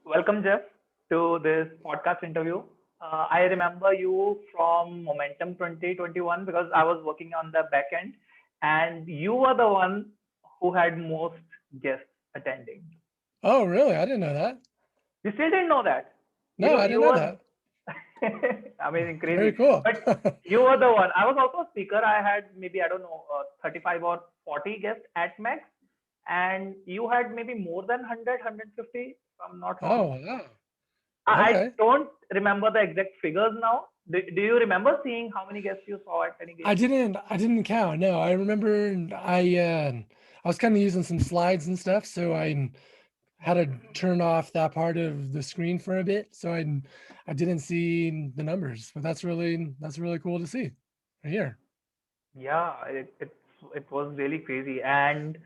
Welcome, Jeff, to this podcast interview. I remember you from Momentum 2021 because I was working on the back end, and you were the one who had most guests attending. Oh, really? I didn't know that. You still didn't know that. No, I You didn't know were that. amazing, Very crazy. cool. But you were the one. I was also a speaker. I had maybe, I don't know, 35 or 40 guests at max. And you had maybe more than 100, 150, if I'm not wrong. Oh, wow. I Okay. don't remember the exact figures now. Do you remember seeing how many guests you saw at any I game? didn't I didn't count. No, I remember I was kind of using some slides and stuff, so I had to turn off that part of the screen for a bit. So I didn't see the numbers, but that's really cool to see right here. Yeah, it was really crazy. And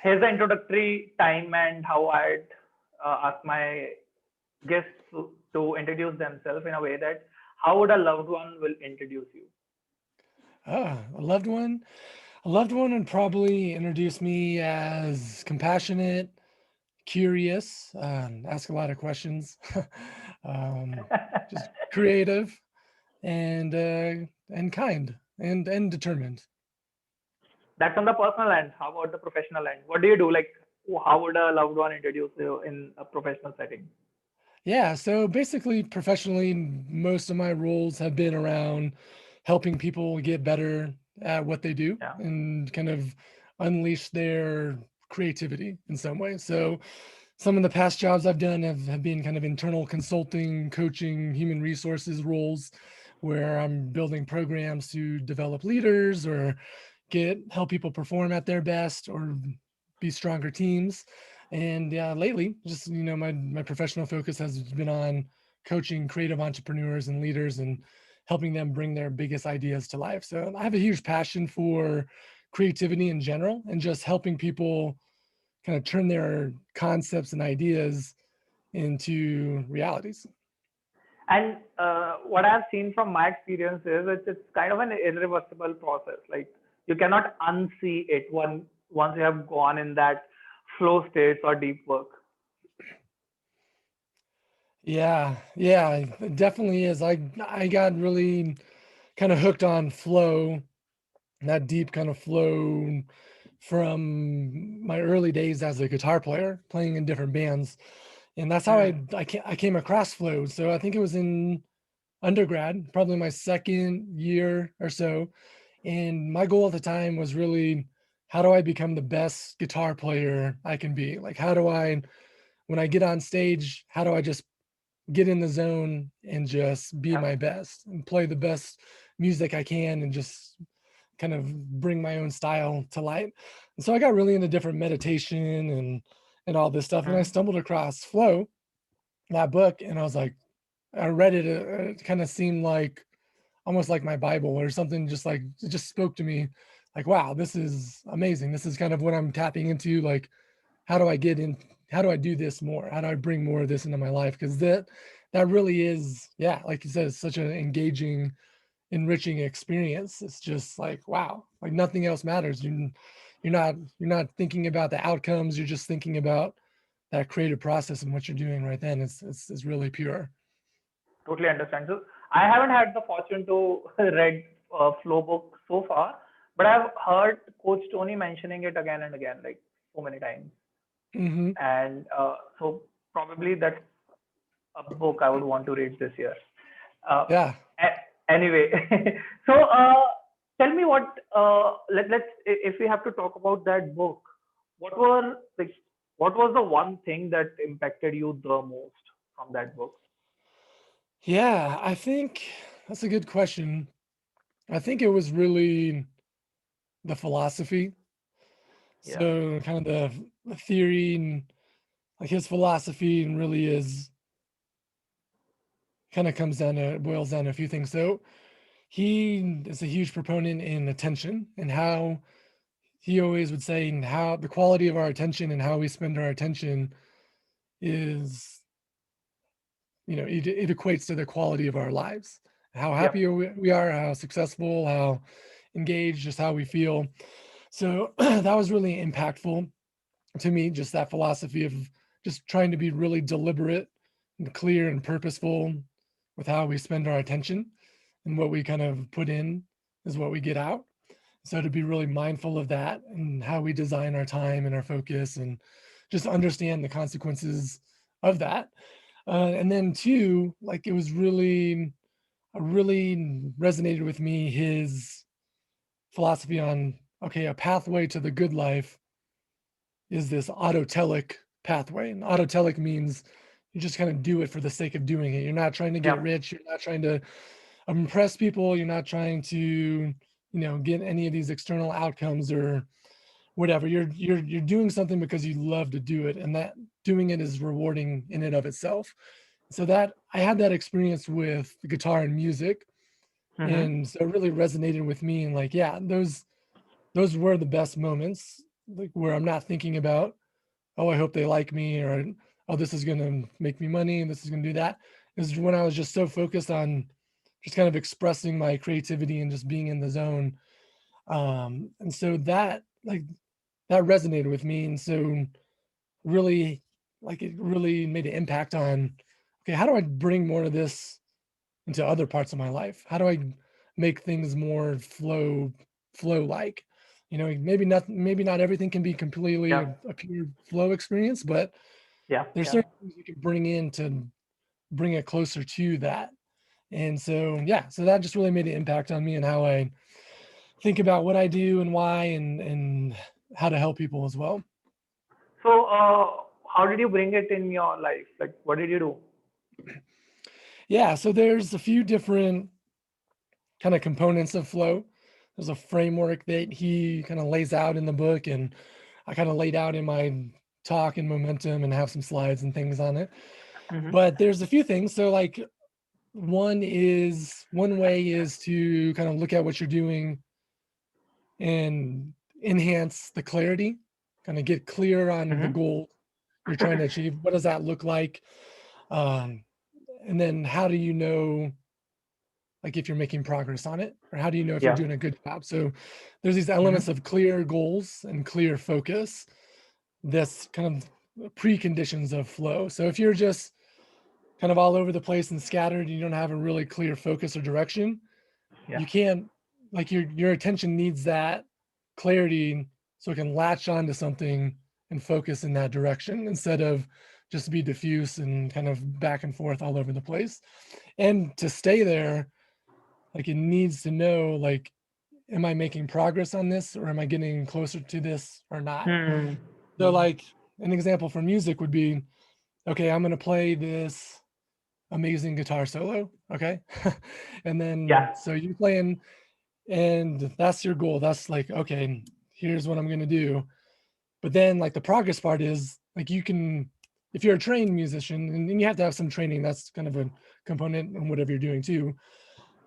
here's the introductory time and how I'd ask my guests to introduce themselves in a way that how would a loved one will introduce you? Ah, a loved one would probably introduce me as compassionate, curious, ask a lot of questions, um, just creative and kind and determined. That's on the personal end. How about the professional end? What do you do? Like, how would a loved one introduce you in a professional setting? Yeah, so basically, professionally, most of my roles have been around helping people get better at what they do Yeah. and kind of unleash their creativity in some way. So, some of the past jobs I've done have been kind of internal consulting, coaching, human resources roles where I'm building programs to develop leaders or help people perform at their best or be stronger teams. And lately, just my professional focus has been on coaching creative entrepreneurs and leaders and helping them bring their biggest ideas to life. So I have a huge passion for creativity in general and just helping people kind of turn their concepts and ideas into realities. And what I've seen from my experience is it's kind of an irreversible process. Like you cannot unsee it once you have gone in that flow states or deep work. Yeah, it definitely is. I got really kind of hooked on flow, that deep kind of flow from my early days as a guitar player, playing in different bands, and that's how Hmm. I came across flow. So I think it was in undergrad, probably my second year or so, and my goal at the time was really, how do I become the best guitar player I can be? Like, how do I, when I get on stage, how do I just get in the zone and just be Yeah. my best and play the best music I can and just kind of bring my own style to light. And so I got really into different meditation and all this stuff. And I Hmm. stumbled across Flow, that book, and I was like, I read it. It kind of seemed like almost like my Bible or something. Just like it just spoke to me, like, wow, this is amazing. This is kind of what I'm tapping into. Like, how do I get in? How do I do this more? How do I bring more of this into my life? Because that really is, yeah, like you said, it's such an engaging, enriching experience. It's just like, wow, like nothing else matters. You're not thinking about the outcomes. You're just thinking about that creative process and what you're doing right then. It's really pure. Totally understand. So I haven't had the fortune to read flow book so far, but I've heard Coach Tony mentioning it again and again, like so many times. Hmm. And so probably that's a book I would want to read this year. Uh, Yeah. anyway, so tell me what let's if we have to talk about that book, what were like what was the one thing that impacted you the most from that book? Yeah. I think that's a good question. I think it was really the philosophy. Yeah, So kind of the theory and like his philosophy and really is kind of comes down to boils down to a few things. So he is a huge proponent in attention and how he always would say and how the quality of our attention and how we spend our attention is, it equates to the quality of our lives, how yeah, happy we are, how successful, how engaged, just how we feel. So that was really impactful to me, just that philosophy of just trying to be really deliberate and clear and purposeful with how we spend our attention, and what we kind of put in is what we get out. So to be really mindful of that and how we design our time and our focus, and just understand the consequences of that. And then two, like it was really resonated with me, his philosophy on, okay, a pathway to the good life is this autotelic pathway. And autotelic means you just kind of do it for the sake of doing it. You're not trying to get Yeah. rich. You're not trying to impress people. You're not trying to, get any of these external outcomes or whatever. You're doing something because you love to do it, and that doing it is rewarding in and of itself. So that I had that experience with the guitar and music, Mm-hmm. and so it really resonated with me. And like, yeah, those were the best moments, like where I'm not thinking about, oh, I hope they like me, or oh, this is going to make me money and this is going to do that. Is when I was just so focused on just kind of expressing my creativity and just being in the zone. And so that resonated with me. And so really, like, it really made an impact on, okay, how do I bring more of this into other parts of my life? How do I make things more flow like? Maybe not everything can be completely Yeah. a pure flow experience, but Yeah. there's Yeah. certain things you can bring in to bring it closer to that. And so, yeah, so that just really made an impact on me and how I think about what I do and why, and how to help people as well. So, how did you bring it in your life? Like, what did you do? Yeah, so there's a few different kind of components of flow. There's a framework that he kind of lays out in the book, and I kind of laid out in my talk and momentum, and have some slides and things on it. Mm-hmm. But there's a few things. So like one way is to kind of look at what you're doing and enhance the clarity, kind of get clear on the Mm-hmm. goal you're trying to achieve. What does that look like? Um, and then how do you know, like, if you're making progress on it, or how do you know if you're Yeah. doing a good job? So there's these Mm-hmm. elements of clear goals and clear focus. That's kind of preconditions of flow. So if you're just kind of all over the place and scattered, and you don't have a really clear focus or direction, Yeah. you can't, like, your attention needs that clarity so it can latch onto something and focus in that direction, instead of just be diffuse and kind of back and forth all over the place. And to stay there, like, it needs to know, like, am I making progress on this, or am I getting closer to this or not? Hmm. So like an example for music would be, okay, I'm going to play this amazing guitar solo. Okay. And then, Yeah. so you're playing, and that's your goal. That's like, okay, here's what I'm going to do. But then, like, the progress part is, like, you can, if you're a trained musician, and you have to have some training, that's kind of a component in whatever you're doing too.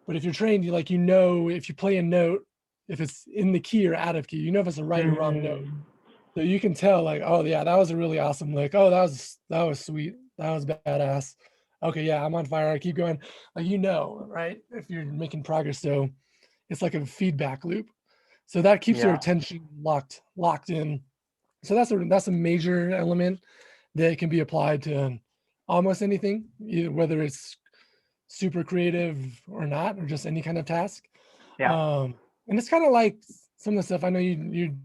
But if you're trained, you, like, if you play a note, if it's in the key or out of key, if it's a right or wrong note. Hmm. So you can tell, like, oh yeah, that was a really awesome lick. Oh, that was sweet. That was badass. Okay, yeah, I'm on fire. I keep going. Like, right? If you're making progress. So it's like a feedback loop. So that keeps your Yeah. attention locked in. So that's a major element that can be applied to almost anything, whether it's super creative or not, or just any kind of task. Yeah. And it's kind of like some of the stuff I know you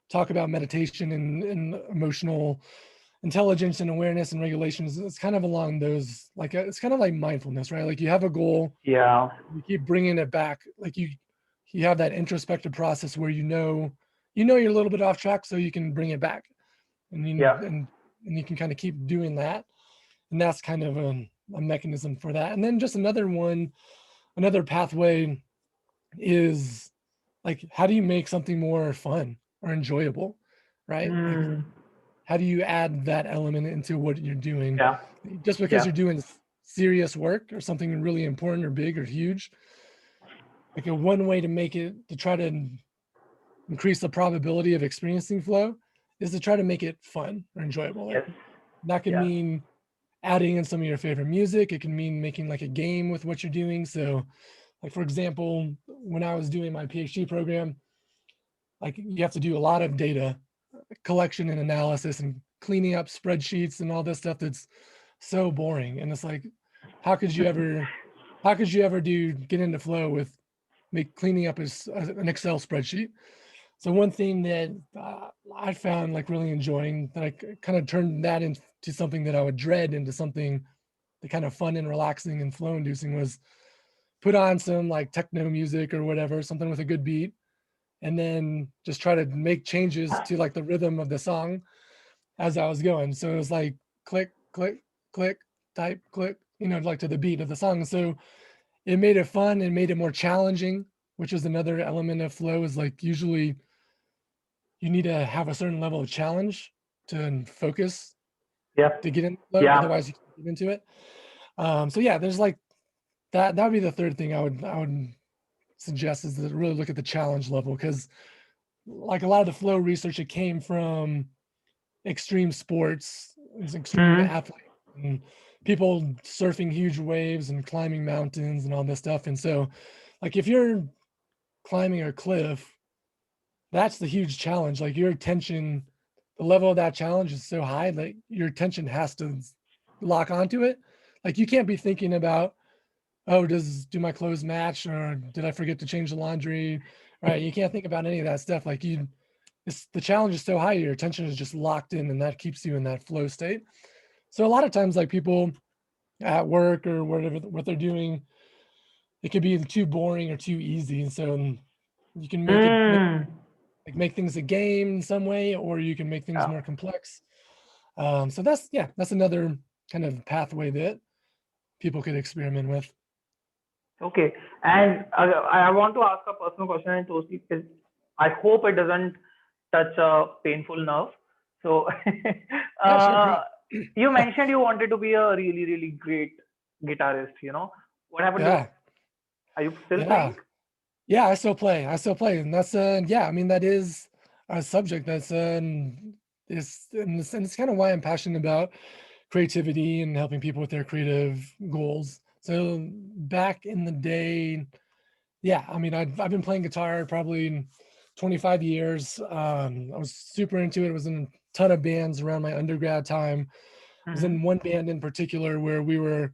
talk about meditation and emotional intelligence and awareness and regulations. It's kind of along those, like, it's kind of like mindfulness, right? Like, you have a goal, Yeah. you keep bringing it back, like you have that introspective process where you're a little bit off track, so you can bring it back, and Yeah. you can kind of keep doing that. And that's kind of a mechanism for that. And then just another pathway is, like, how do you make something more fun or enjoyable, right? Like, Hmm. how do you add that element into what you're doing? Yeah. Just because Yeah. you're doing serious work or something really important or big or huge, like, a one way to make it, to try to increase the probability of experiencing flow, is to try to make it fun or enjoyable. Like, Yes. that could Yeah. mean adding in some of your favorite music. It can mean making, like, a game with what you're doing. So, like, for example, when I was doing my PhD program, like, you have to do a lot of data collection and analysis and cleaning up spreadsheets and all this stuff that's so boring. And it's like, how could you ever get into flow with cleaning up an Excel spreadsheet? So one thing that I found like really enjoying, that I kind of turned that into something that I would dread into something that kind of fun and relaxing and flow inducing, was put on some like techno music or whatever, something with a good beat, and then just try to make changes to like the rhythm of the song as I was going. So it was like click, click, click, type, click, like to the beat of the song. So it made it fun and made it more challenging, which is another element of flow. Is like usually you need to have a certain level of challenge to focus Yeah. to get in flow. Yeah. Otherwise you can't get into it. So yeah, there's like that would be the third thing I would suggest, is to really look at the challenge level, because like a lot of the flow research, it came from extreme sports, extreme Mhm. athletes, and people surfing huge waves and climbing mountains and all this stuff. And so like if you're climbing a cliff, that's the huge challenge. Like your attention, the level of that challenge is so high that your attention has to lock onto it. Like you can't be thinking about, oh, do my clothes match, or did I forget to change the laundry? Right? You can't think about any of that stuff. Like the challenge is so high, your attention is just locked in, and that keeps you in that flow state. So a lot of times, like people at work or whatever what they're doing, it could be too boring or too easy, and so you can Mm. make things a game in some way, or you can make things Yeah. more complex. So that's another kind of pathway that people could experiment with. Okay. And I want to ask a personal question, and Toasty, is I hope it doesn't touch a painful nerve. So, Yeah, sure, go uh, you mentioned you wanted to be a really, really great guitarist. What happened to it? Yeah, Are you still yeah, playing? yeah. I still play, and that's yeah. I mean, that is a subject that's and it's kind of why I'm passionate about creativity and helping people with their creative goals. So back in the day, yeah, I mean, I've been playing guitar probably 25 years. I was super into it. I was in a ton of bands around my undergrad time. I was Mm-hmm. in one band in particular where we were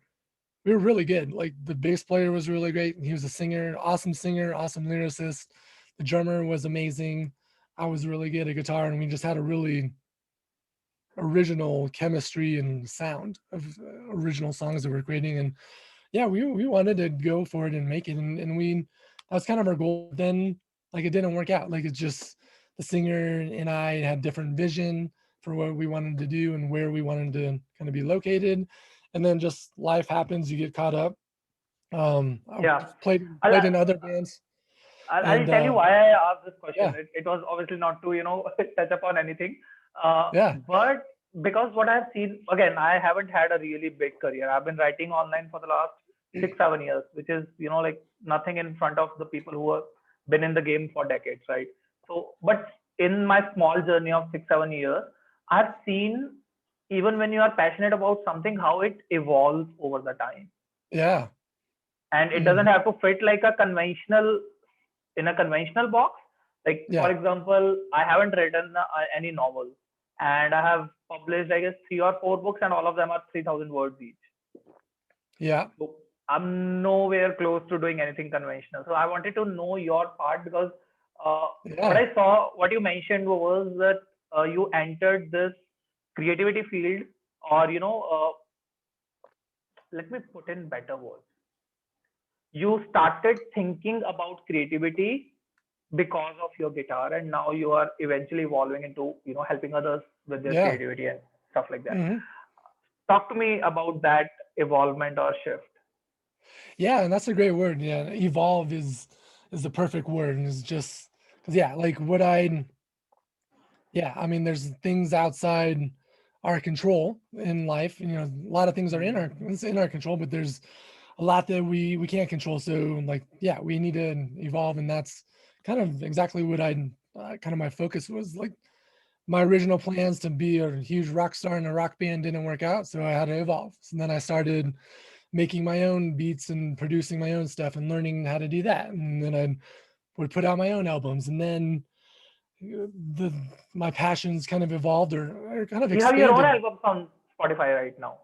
really good. Like the bass player was really great. He was a singer, awesome lyricist. The drummer was amazing. I was really good at guitar, and we just had a really original chemistry and sound of original songs that we're creating. And yeah, we wanted to go for it and make it, and that was kind of our goal. Then like it didn't work out. Like it's just the singer and I had different vision for what we wanted to do and where we wanted to kind of be located. And then just life happens, you get caught up. I Yeah. played I'll, in other bands, I'll and tell you why I asked this question. yeah, It was obviously not to, touch upon anything. yeah, But because what I've seen, again, I haven't had a really big career. I've been writing online for the last 6, 7 years, which is, like nothing in front of the people who have been in the game for decades, right? So, but in my small journey of 6, 7 years, I've seen, even when you are passionate about something, how it evolves over the time. yeah, And it doesn't mhm, have to fit like in a conventional box. Like, for yeah, example, I haven't written any novel, and I have published, I guess, 3 or 4 books, and all of them are 3,000 words each. yeah, So I'm nowhere close to doing anything conventional. So I wanted to know your part, because what yeah, I saw, what you mentioned was that you entered this creativity field, or, let me put in better words. You started thinking about creativity because of your guitar, and now you are eventually evolving into helping others with their yeah. creativity and stuff like that. Mhm. Talk to me about that evolvement or shift. Yeah, and that's a great word. Yeah, evolve is the perfect word, and it's just because yeah, like what I yeah, I mean, there's things outside our control in life. A lot of things are Mm. it's in our control, but there's a lot that we can't control. So like, yeah, we need to evolve, and that's kind of exactly what I kind of my focus was. Like my original plans to be a huge rock star in a rock band didn't work out, so I had to evolve. So then I started making my own beats and producing my own stuff and learning how to do that. And then I would put out my own albums, and then the my passions kind of evolved or kind of You have your own expanded. albums on Spotify right now.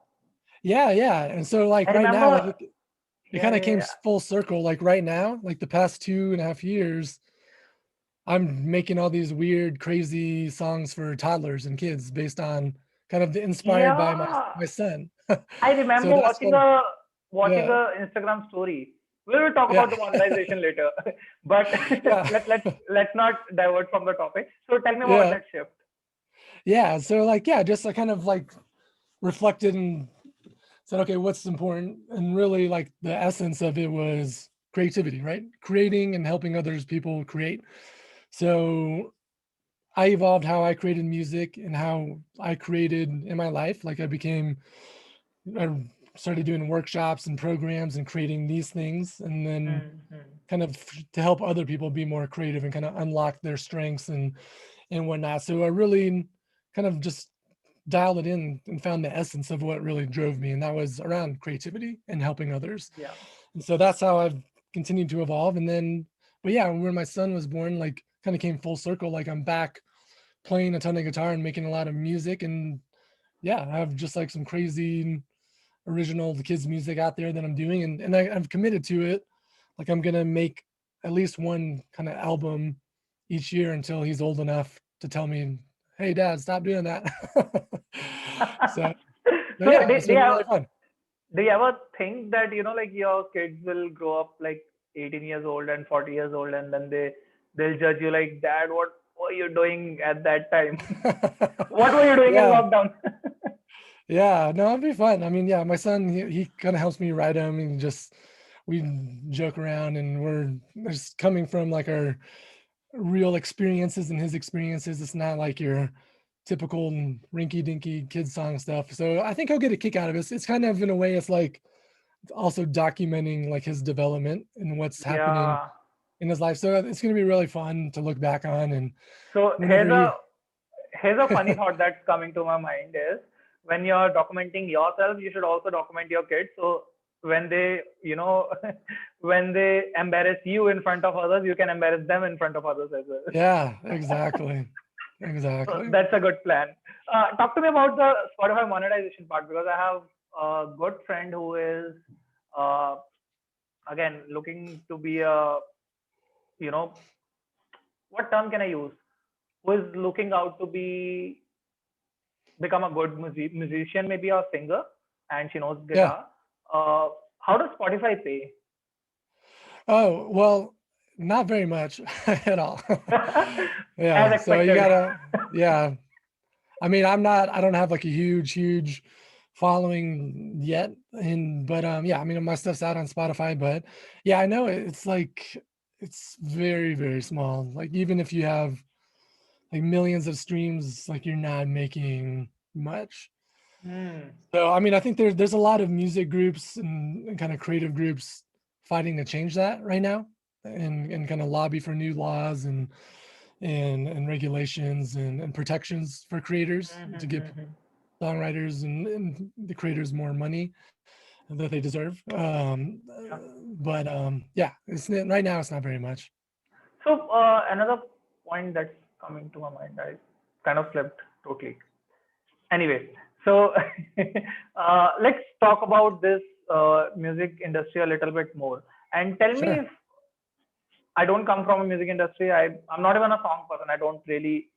Yeah. And so like I right now, like remember. it Yeah, kind of yeah, came yeah. full circle. Like right now, like the past 2.5 years, I'm making all these weird, crazy songs for toddlers and kids based on kind of inspired by Yeah, my son. I So remember that's watching fun. a Yeah, Instagram story. We will talk yeah, about the monetization later, but yeah, let's not divert from the topic. So tell me about yeah, that shift. yeah. So like, yeah, just I kind of like reflected and said, okay, what's important? And really, like the essence of it was creativity, right? Creating and helping others people create. So I evolved how I created music and how I created in my life. Like I started doing workshops and programs and creating these things, and then Mm-hmm. kind of to help other people be more creative and kind of unlock their strengths and whatnot. So I really kind of just dialed it in and found the essence of what really drove me, and that was around creativity and helping others. Yeah. And so that's how I've continued to evolve. And then, but yeah, when my son was born, like kind of came full circle. Like I'm back playing a ton of guitar and making a lot of music, and yeah, I have just like some crazy original kids music out there that I'm doing, and I've committed to it. Like I'm gonna make at least one kind of album each year until he's old enough to tell me, "Hey, Dad, stop doing that." so, so So yeah, it's been really fun. do you ever think that like your kids will grow up like 18 years old and 40 years old, and then they'll judge you like, Dad, what were you doing at that time? What were you doing in yeah, lockdown? yeah, no, it'd be fun. I mean, yeah, my son, he kind of helps me write them, and just we joke around, and we're just coming from like our real experiences and his experiences. It's not like your typical rinky dinky kid song stuff. So I think he'll get a kick out of this. It's kind of in a way, it's like also documenting like his development and what's happening Yeah. in his life. So it's going to be really fun to look back on. And So whenever he, here's a funny thought that's coming to my mind is, when you're documenting yourself, you should also document your kids. So when they, when they embarrass you in front of others, you can embarrass them in front of others as well. yeah, exactly. So Exactly. that's a good plan. Talk to me about the Spotify monetization part, because I have a good friend who is, uh, again, looking to be a, you know, what term can I use? Who is looking out to become a good musician, maybe a singer, and she knows Yeah. guitar. Uh, how does Spotify pay? Oh, well, not very much at all. As Yeah. So you expected. gotta, yeah. I mean, I don't have like a huge following yet. And, but, yeah, I mean, my stuff's out on Spotify, but yeah, I know it's like, it's very small. Like, even if you have like millions of streams, like you're not making much. Hmm. So, I mean, I think there's a lot of music groups and kind of creative groups fighting to change that right now, and kind of lobby for new laws and regulations and protections for creators to give Mm-hmm. songwriters and the creators more money that they deserve. Yeah. But yeah, right now it's not very much. So another point that's coming to my mind, I kind of flipped totally. Anyway, so let's talk about this music industry a little bit more, and tell me Sure. if I don't come from a music industry. I'm not even a song person. I don't really,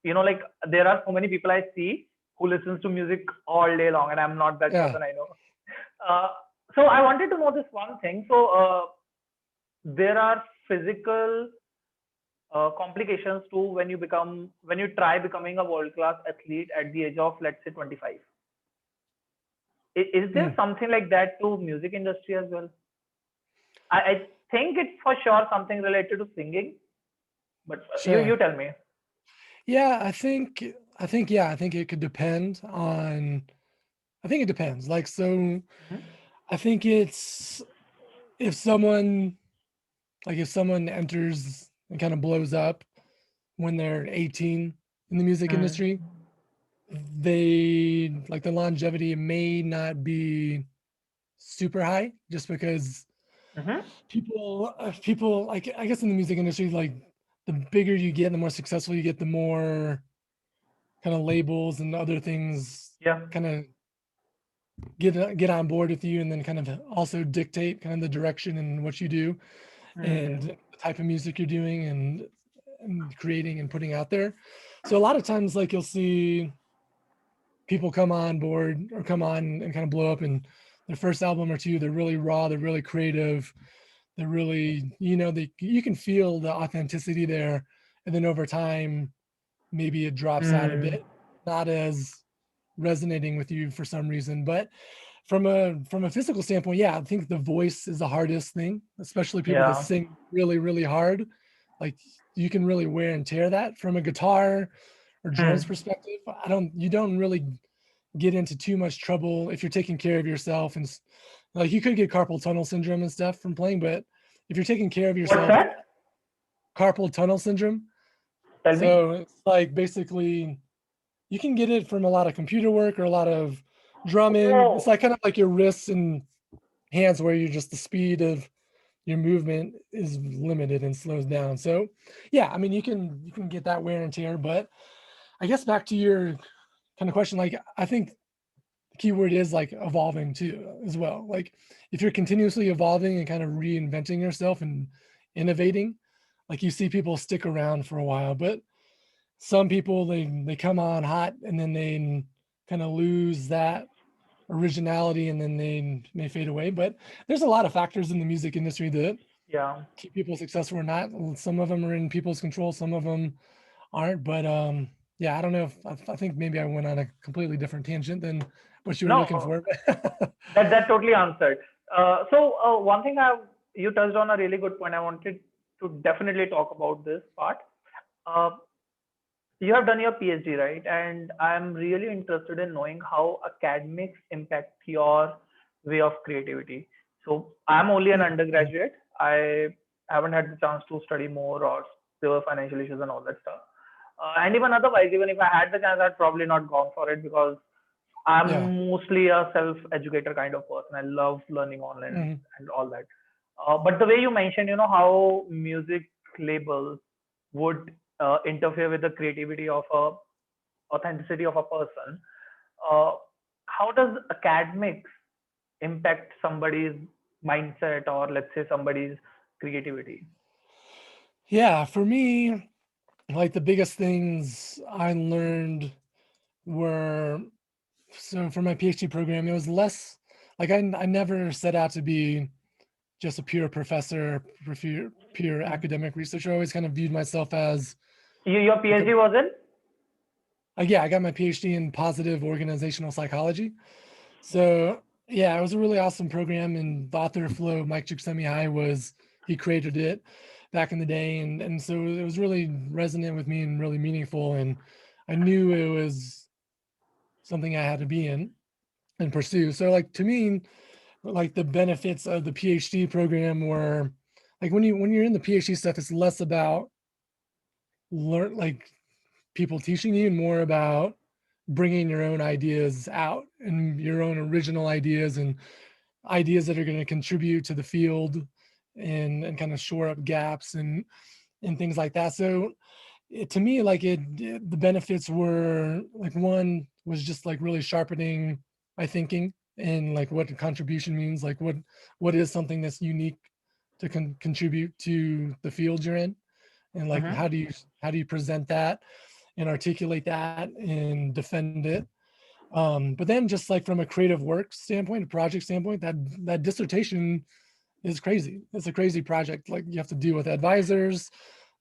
like, there are so many people I see who listens to music all day long, and I'm not that Yeah. person. I know. Uh, so I wanted to know this one thing. So there are physical complications too when you try becoming a world class athlete at the age of, let's say, 25. Is there Mm, something like that to music industry as well? I think it's for sure something related to singing, but you sure. tell me. Yeah, I think it could depend on. I think it depends. Like, so Mhm. I think it's if someone if someone enters and kind of blows up when they're 18 in the music Mm. industry, they like the longevity may not be super high just because Mhm. people like I guess in the music industry, like the bigger you get, the more successful you get, the more kind of labels and other things Yeah. kind of get on board with you, and then kind of also dictate kind of the direction and what you do and Hmm. the type of music you're doing and creating and putting out there. So a lot of times, like, you'll see people come on board or come on and kind of blow up, and their first album or two, they're really raw, they're really creative, they're really, you can feel the authenticity there, and then over time maybe it drops out a Hmm. bit, not as resonating with you for some reason. But from a physical standpoint, yeah, I think the voice is the hardest thing, especially people that Yeah. sing really, really hard. Like, you can really wear and tear that. From a guitar or drums Hmm. perspective, you don't really get into too much trouble if you're taking care of yourself. And like, you could get carpal tunnel syndrome and stuff from playing, but if you're taking care of What's yourself, that? carpal tunnel syndrome. Tell me. So it's like, basically, you can get it from a lot of computer work or a lot of drumming. It's Oh, like kind of like your wrists and hands, where you're just, the speed of your movement is limited and slows down. So yeah, I mean, you can get that wear and tear. But I guess back to your kind of question, like, I think the key word is like evolving too as well. Like, if you're continuously evolving and kind of reinventing yourself and innovating, like, you see people stick around for a while. But some people, they come on hot, and then they kind of lose that originality, and then they may fade away. But there's a lot of factors in the music industry that yeah. keep people successful or not. Some of them are in people's control, some of them aren't. But yeah, I don't know if I think maybe I went on a completely different tangent than what you were looking No, for. that totally answered. One thing you touched on a really good point. I wanted to definitely talk about this part. Uh, you have done your PhD, right? And I'm really interested in knowing how academics impact your way of creativity. So I'm only an Mhm. undergraduate. I haven't had the chance to study more, or there were financial issues and all that stuff. And even otherwise, even if I had the chance, I'd probably not gone for it, because Yeah. I'm mostly a self-educator kind of person. I love learning online Mhm. and all that. But the way you mentioned, how music labels would interfere with the creativity of a authenticity of a person. Uh, how does academics impact somebody's mindset, or let's say somebody's creativity? Yeah, for me, like, the biggest things I learned were, so for my PhD program, it was less like, I never set out to be just a pure professor, pure Hmm. academic researcher. I always kind of viewed myself as Your like a, PhD was in? yeah, I got my PhD in positive organizational psychology. So yeah, it was a really awesome program. And the author of Flow, Mike Csikszentmihalyi, he created it back in the day. And so it was really resonant with me and really meaningful. And I knew it was something I had to be in and pursue. So, like, to me, like, the benefits of the PhD program were, like, when you're in the PhD stuff, it's less about learn like people teaching you, and more about bringing your own ideas out, and your own original ideas, and ideas that are going to contribute to the field, and kind of shore up gaps and things like that. So to me, like, the benefits were, like, one was just like really sharpening my thinking, and like what contribution means, like what is something that's unique to contribute to the field you're in, and like Hmm. how do you present that and articulate that and defend it. But then, just like from a creative work standpoint, a project standpoint, that dissertation is crazy. It's a crazy project. Like, you have to deal with advisors,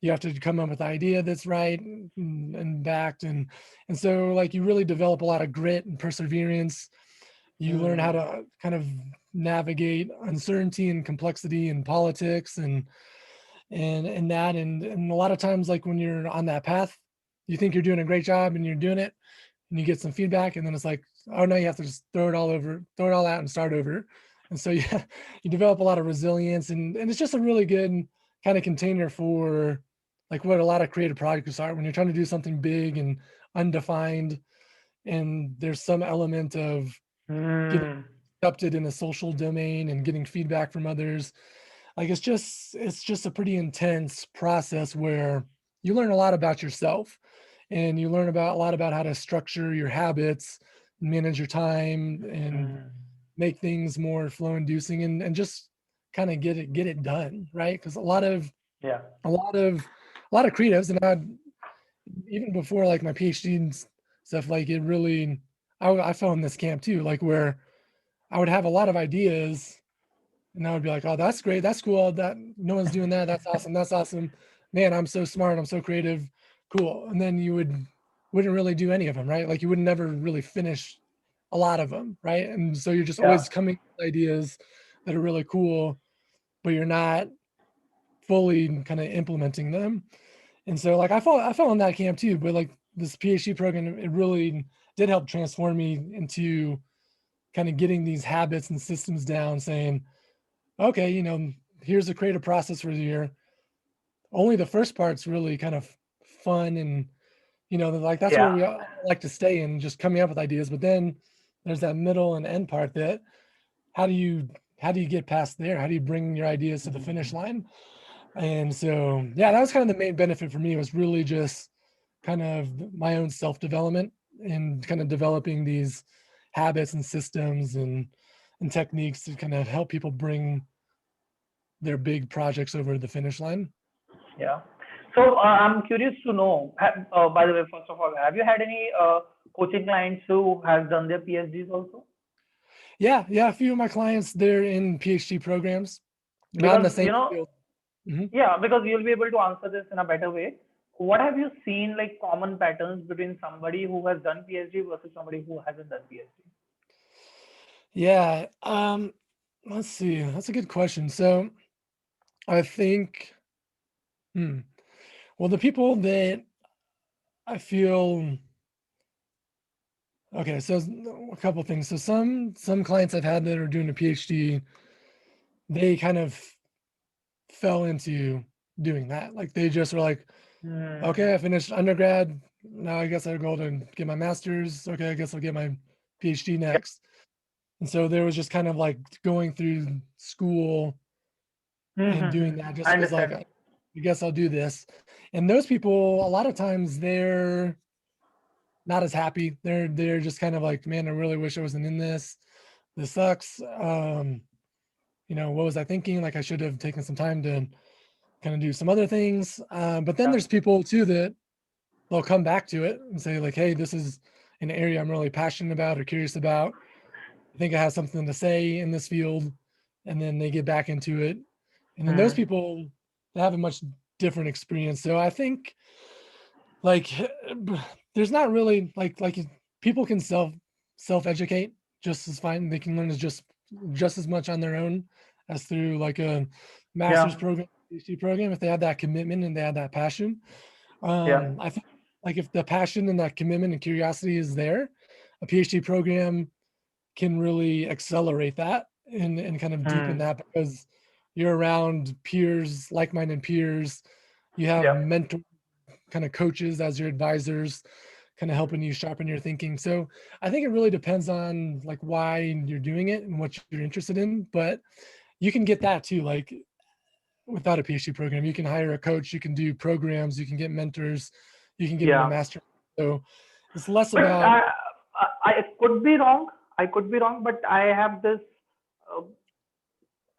you have to come up with an idea that's right and backed, and so, like, you really develop a lot of grit and perseverance. You learn how Hmm. to kind of navigate uncertainty and complexity in politics, and that, and a lot of times, like, when you're on that path, you think you're doing a great job and you're doing it, and you get some feedback, and then it's like, oh no, you have to just throw it all out and start over. And so yeah, you develop a lot of resilience, and it's just a really good kind of container for, like, what a lot of creative projects are, when you're trying to do something big and undefined, and there's some element of getting Hmm. accepted in a social domain and getting feedback from others. Like, it's just a pretty intense process, where you learn a lot about yourself, and you learn about a lot about how to structure your habits, manage your time, and Mm. make things more flow inducing, and just kind of get it done, right? Because Yeah. a lot of a lot of creatives, and I, even before like my PhD and stuff, like it really, I fell in this camp too, like where I would have a lot of ideas, and I would be like, oh, that's great, that's cool, that no one's doing that, that's awesome, man, I'm so smart, I'm so creative, cool. And then you wouldn't really do any of them, right? Like you would never really finish a lot of them, right? And so you're just Yeah. always coming with ideas that are really cool, but you're not fully kind of implementing them. And so like I fell in that camp too, but like this PhD program, it really did help transform me into kind of getting these habits and systems down, saying, okay, here's a creative process for the year. Only the first part's really kind of fun, and like that's where Yeah. we all like to stay in, just coming up with ideas. But then there's that middle and end part that how do you how do you get past there? How do you bring your ideas to the finish line? And so yeah, that was kind of the main benefit for me, was really just kind of my own self-development and kind of developing these habits and systems and techniques to kind of help people bring their big projects over the finish line. Yeah. So I'm curious to know. By the way, first of all, have you had any coaching clients who has done their PhDs also? Yeah, a few of my clients, they're in PhD programs, not in the Because same field. Mhm. yeah, because you'll be able to answer this in a better way. What have you seen like common patterns between somebody who has done PhD versus somebody who hasn't done PhD? Yeah, let's see. That's a good question. So I think, hmm, well, the people that I feel, okay, so a couple of things. So some clients I've had that are doing a PhD, they kind of fell into doing that. Like they just were like, Hmm. okay, I finished undergrad. Now I guess I'll go to get my master's. Okay, I guess I'll get my PhD Yeah. next. And so there was just kind of like going through school and doing that I just because like understand. I guess I'll do this. And those people, a lot of times they're not as happy. They're just kind of like, man, I really wish I wasn't in this. This sucks. What was I thinking? Like I should have taken some time to kind of do some other things. But then Yeah. there's people too that they'll come back to it and say like, hey, this is an area I'm really passionate about or curious about. I think I have something to say in this field. And then they get back into it. And then those Hmm. people, they have a much different experience. So I think like there's not really like people can self educate just as fine. They can learn as just as much on their own as through like a master's Yeah. program, PhD program, if they have that commitment and they have that passion. Yeah. I think like if the passion and that commitment and curiosity is there, a PhD program can really accelerate that and kind of deepen Hmm. that, because you're around peers, like-minded peers. You have Yeah. mentor kind of coaches as your advisors, kind of helping you sharpen your thinking. So I think it really depends on like why you're doing it and what you're interested in. But you can get that too, like without a PhD program. You can hire a coach, you can do programs, you can get mentors, you can get in a Yeah. master. So it's less But about, I could be wrong. I could be wrong, but I have this uh,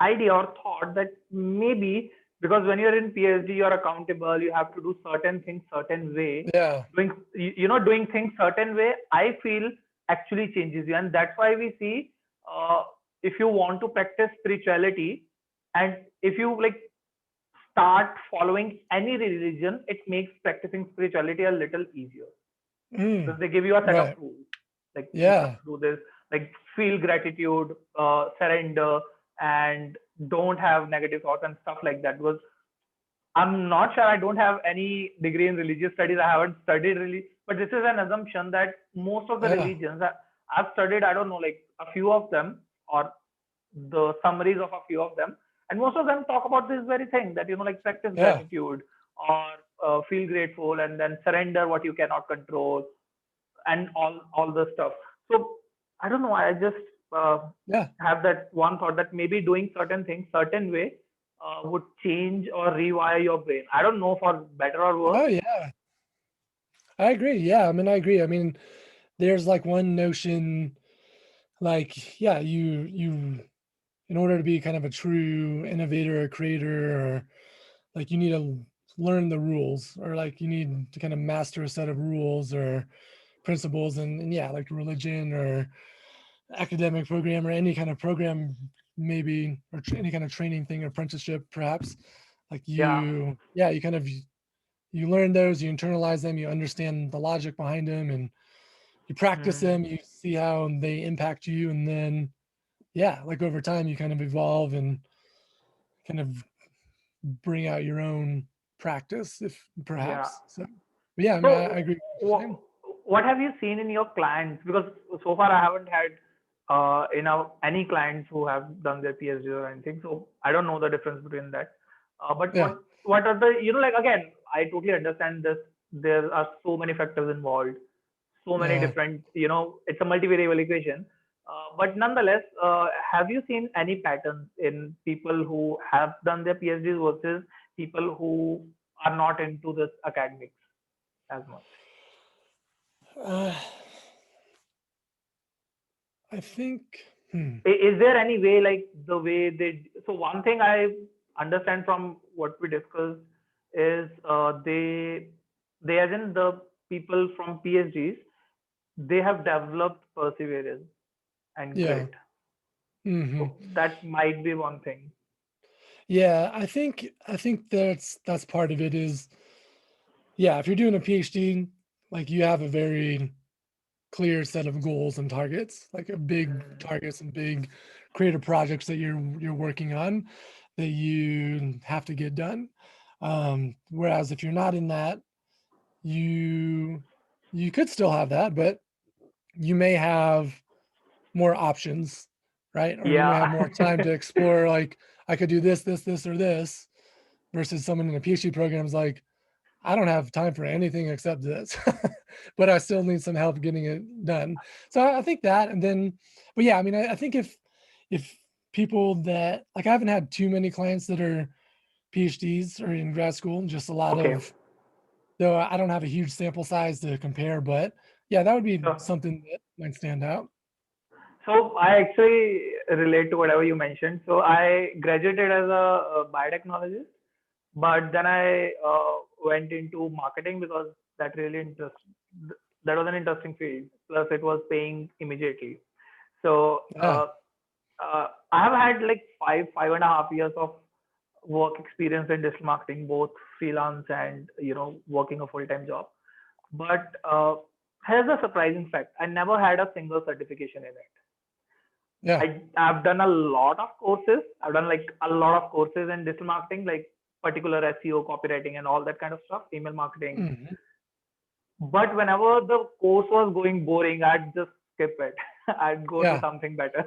idea or thought that maybe because when you're in PhD, you're accountable. You have to do certain things certain way. yeah. Doing things certain way, I feel actually changes you, and that's why we see uh, if you want to practice spirituality, and if you like start following any religion, it makes practicing spirituality a little easier because Mm, they give you a set of right. rules. Like you have Yeah. to do this, like feel gratitude, surrender, and don't have negative thoughts and stuff like that. Because I'm not sure. I don't have any degree in religious studies. I haven't studied really, but this is an assumption that most of the Yeah. religions I've studied, I don't know, like a few of them or the summaries of a few of them, and most of them talk about this very thing that like practice Yeah. gratitude or feel grateful and then surrender what you cannot control and all the stuff. So I don't know. I just uh, Yeah. have that one thought that maybe doing certain things certain way would change or rewire your brain. I don't know for better or worse. Oh yeah, I agree. Yeah, I mean, I agree. I mean, there's like one notion, like, yeah, you in order to be kind of a true innovator or creator, or like you need to learn the rules, or like you need to kind of master a set of rules or principles, and yeah, like religion or academic program or any kind of program, maybe, or any kind of training thing, apprenticeship perhaps, like Yeah. yeah, you kind of, you learn those, you internalize them, you understand the logic behind them, and you practice Hmm. them, you see how they impact you, and then yeah, like over time you kind of evolve and kind of bring out your own practice, if Yeah. perhaps so. But yeah, I mean, I So, agree with what you're saying. what have you seen in your clients? Because so far I haven't had any clients who have done their PhD or anything. So I don't know the difference between that. But Yeah, what are the, like, again, I totally understand this. There are so many factors involved, so many yeah. different, it's a multivariable equation. But nonetheless, have you seen any patterns in people who have done their PhDs versus people who are not into this academics as much? uh, I think, Is there any way, like the way they? So one thing I understand from what we discussed is they as in the people from PhDs, they have developed perseverance and yeah. grit. Hmm. So that might be one thing. Yeah, I think that's part of it is, yeah, if you're doing a PhD, like you have a very clear set of goals and targets, like a big Mm. targets and big creative projects that you're working on that you have to get done. Whereas if you're not in that, you you could still have that, but you may have more options, right? Or you may have Yeah. more time to explore, like I could do this, or this, versus someone in a PhD program is like, I don't have time for anything except this, but I still need some help getting it done. So I think that, and then, but yeah, I mean, I think if people that, like, I haven't had too many clients that are PhDs or in grad school, just a lot Okay. of, though I don't have a huge sample size to compare, but yeah, that would be So, something that might stand out. so I actually relate to whatever you mentioned. So I graduated as a biotechnologist, but then I went into marketing because that really that was an interesting field. Plus, it was paying immediately. So Yeah, I have had like 5.5 years of work experience in digital marketing, both freelance and working a full time job. But here's a surprising fact: I never had a single certification in it. yeah. I've done a lot of courses. I've done like a lot of courses in digital marketing, like particular SEO, copywriting, and all that kind of stuff, email marketing. Mhm. But whenever the course was going boring, I'd just skip it. I'd go to Yeah, something better.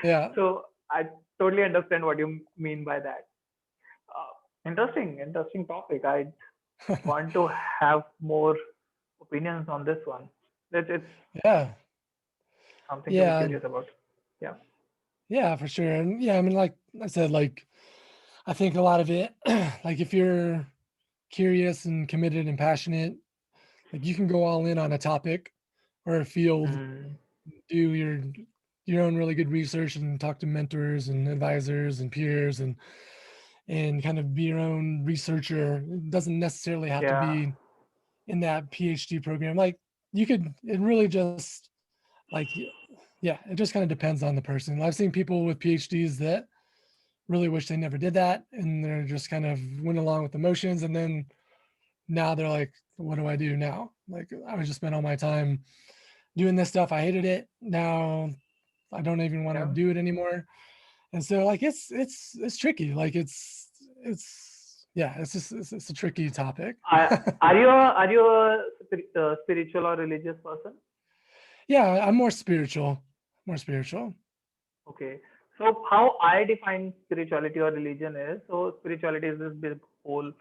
yeah. So I totally understand what you mean by that. Interesting topic. I want to have more opinions on this one. It's Yeah, something to be yeah, curious about. Yeah. yeah, for sure. And yeah, I mean, like I said, like I think a lot of it, like if you're curious and committed and passionate, like you can go all in on a topic or a field, Mm, do your own really good research and talk to mentors and advisors and peers, and kind of be your own researcher. It doesn't necessarily have to yeah. be in that PhD program. Like you could, it really just like, yeah, it just kind of depends on the person. I've seen people with PhDs that really wish they never did that, and they're just kind of went along with the motions, and then now they're like, what do I do now? Like I was just spent all my time doing this stuff. I hated it. Now I don't even want to Yeah. do it anymore. And so like it's tricky. Like it's yeah, it's just it's a tricky topic. Are you a spiritual or religious person? Yeah, I'm more spiritual. More spiritual. Okay. So how I define spirituality or religion is, so spirituality is this big whole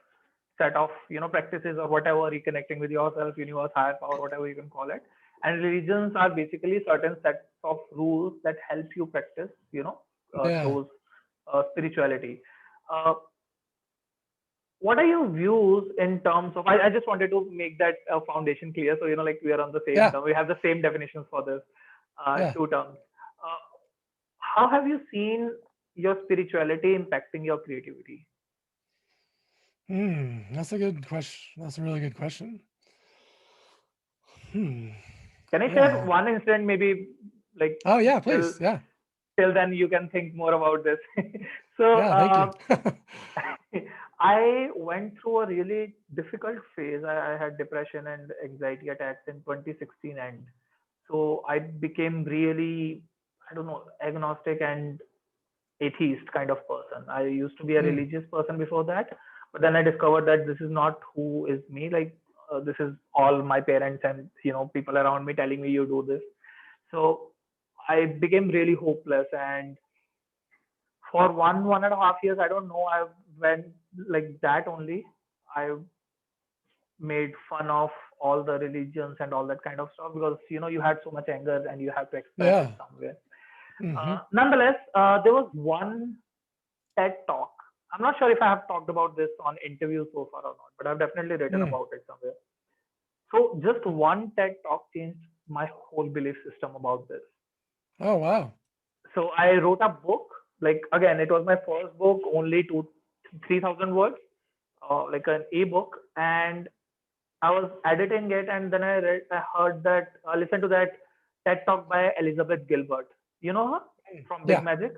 set of practices or whatever, reconnecting with yourself, universe, higher power, whatever you can call it. And religions are basically certain sets of rules that help you practice Yeah. those spirituality. Uh, what are your views in terms of? I just wanted to make that foundation clear, so like we are on the same Yeah, term. We have the same definitions for this yeah. two terms. Uh, how have you seen your spirituality impacting your creativity? That's a good question. That's a really good question. Hmm. Can I share Yeah. one incident, maybe like Oh yeah, till please. Yeah. till then you can think more about this. So Yeah, thank you. I went through a really difficult phase. I had depression and anxiety attacks in 2016 end. So I became really, I don't know, agnostic and atheist kind of person. I used to be a Mm, religious person before that, but then I discovered that this is not who is me. Like this is all my parents and people around me telling me you do this. So I became really hopeless, and for 1.5 years, I don't know, I went like that only. I made fun of all the religions and all that kind of stuff because you had so much anger and you have to express it yeah. somewhere. Mm-hmm. Nonetheless, there was one TED talk. I'm not sure if I have talked about this on interviews so far or not, but I've definitely written Mm. about it somewhere. So just one TED talk changed my whole belief system about this. Oh wow. So I wrote a book. Like again, it was my first book, only 3,000 words, like an e-book, and I was editing it, and then I heard that, listened to that TED talk by Elizabeth Gilbert. You know her from Big Yeah. Magic.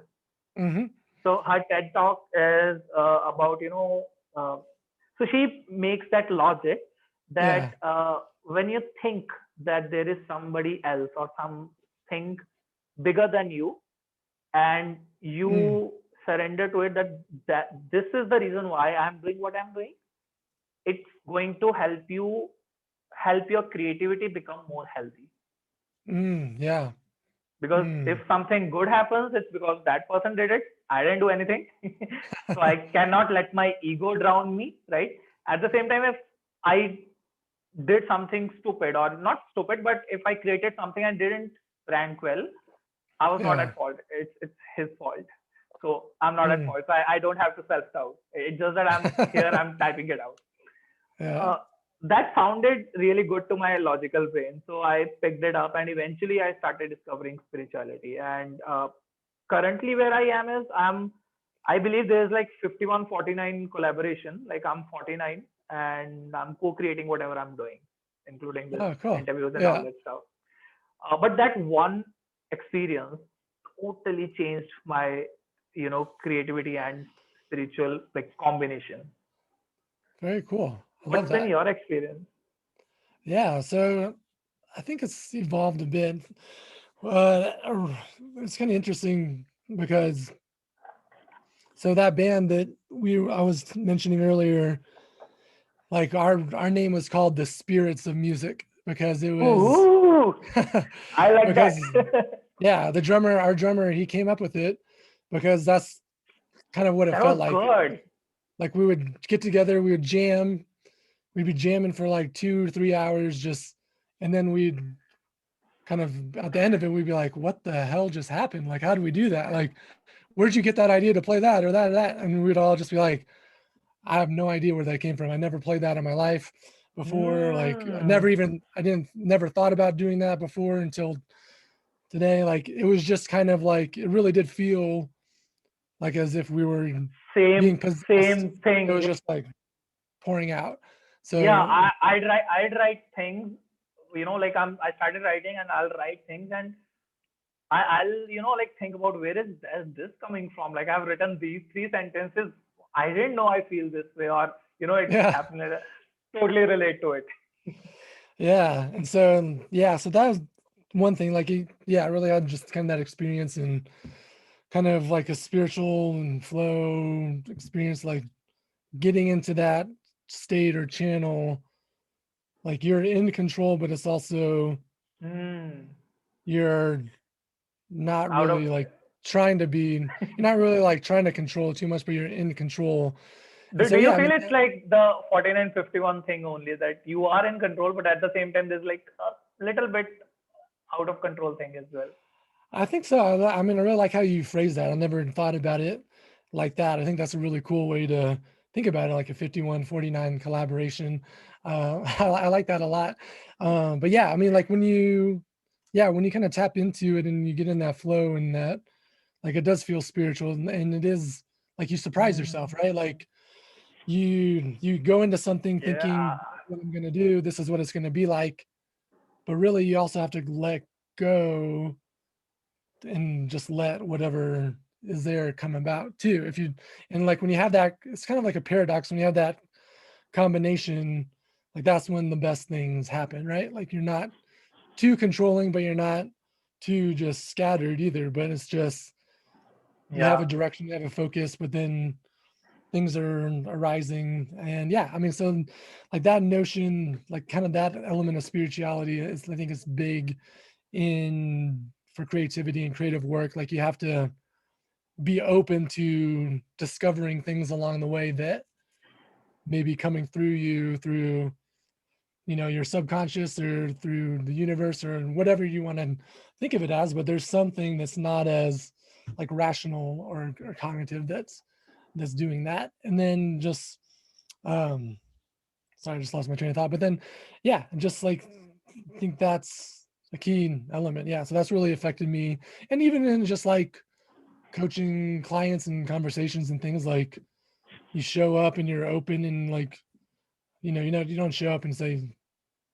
Mm-hmm. So her TED talk is about uh, so she makes that logic Yeah. that when you think that there is somebody else or something bigger than you, and Mm. you surrender to it, that this is the reason why I'm doing what I'm doing, it's going to help your creativity become more healthy. Yeah. Because if Mm. something good happens, it's because that person did it. I didn't do anything. So I cannot let my ego drown me, right? At the same time, if I did something stupid, or not stupid, but if I created something and didn't rank well, I was not Yeah. at fault. It's his fault. So I'm not at Mm. fault. So I don't have to self doubt. It's just that I'm here, I'm typing it out. Yeah. Uh, that sounded really good to my logical brain. So I picked it up, and eventually I started discovering spirituality. And currently, where I am is I believe there's like 51-49 collaboration. Like I'm 49 and I'm co creating whatever I'm doing, including this Oh, cool. interviews and all Yeah. that stuff. But that one experience totally changed my, creativity and spiritual like combination. Very cool. I love What's been that. your experience? Yeah. So I think it's evolved a bit. Uh, it's kind of interesting because so that band that I was mentioning earlier, like our name was called the Spirits of Music because it was Ooh, I like that. because yeah, our drummer, he came up with it because that's kind of what it That felt was like. good. Like we would get together, we would jam, we'd be jamming for like 2 or 3 hours just, and then we'd kind of at the end of it, we'd be like, what the hell just happened? Like, how do we do that? Like, where'd you get that idea to play that or that or that? And we'd all just be like, I have no idea where that came from. I never played that in my life before. Like Mm, I didn't never thought about doing that before until today. Like it was just kind of like it really did feel like as if we were being possessed. same It thing. was just like pouring out. Yeah, So I'd write things. Like I started writing, and I'll write things, and I'll like think about where is this coming from. Like I've written these three sentences. I didn't know I feel this way, or it's yeah, happening. Like that. Totally relate to it. yeah. And so yeah, so that was one thing. Like yeah, I really had just kind of that experience and kind of like a spiritual and flow experience, like getting into that state or channel, like you're in control, but it's also Hmm. you're not Out of really like trying to be, you're not really like trying to control too much, but you're in control. And do, so do you yeah, I feel mean, it's like the 49-51 thing only, that you are in control, but at the same time there's like a little bit out of control thing as well? I think so. I mean, I really like how you phrase that. I never thought about it like that. I think that's a really cool way to think about it, like a 51-49 collaboration. I like that a lot. But yeah, I mean, like when you kind of tap into it and you get in that flow and that, like it does feel spiritual and it is like you surprise yourself, Mm, right? Like you go into something yeah, thinking what I'm gonna do, this is what it's gonna be like, but really you also have to let go and just let whatever is there come about too. If you and like when you have that, it's kind of like a paradox when you have that combination, like that's when the best things happen, right? Like you're not too controlling, but you're not too just scattered either. But it's just you have yeah, a direction, you have a focus, but then things are arising. And yeah, I mean, so like that notion, like kind of that element of spirituality is, I think, is big in for creativity and creative work. Like you have to be open to discovering things along the way that may be coming through you through your subconscious or through the universe or whatever you want to think of it as, but there's something that's not as like rational or cognitive that's doing that. And then just um sorry, I just lost my train of thought, but then yeah, just like I think that's a key element. Yeah, so that's really affected me. And even in just like coaching clients and conversations and things, like you show up and you're open and like you don't show up and say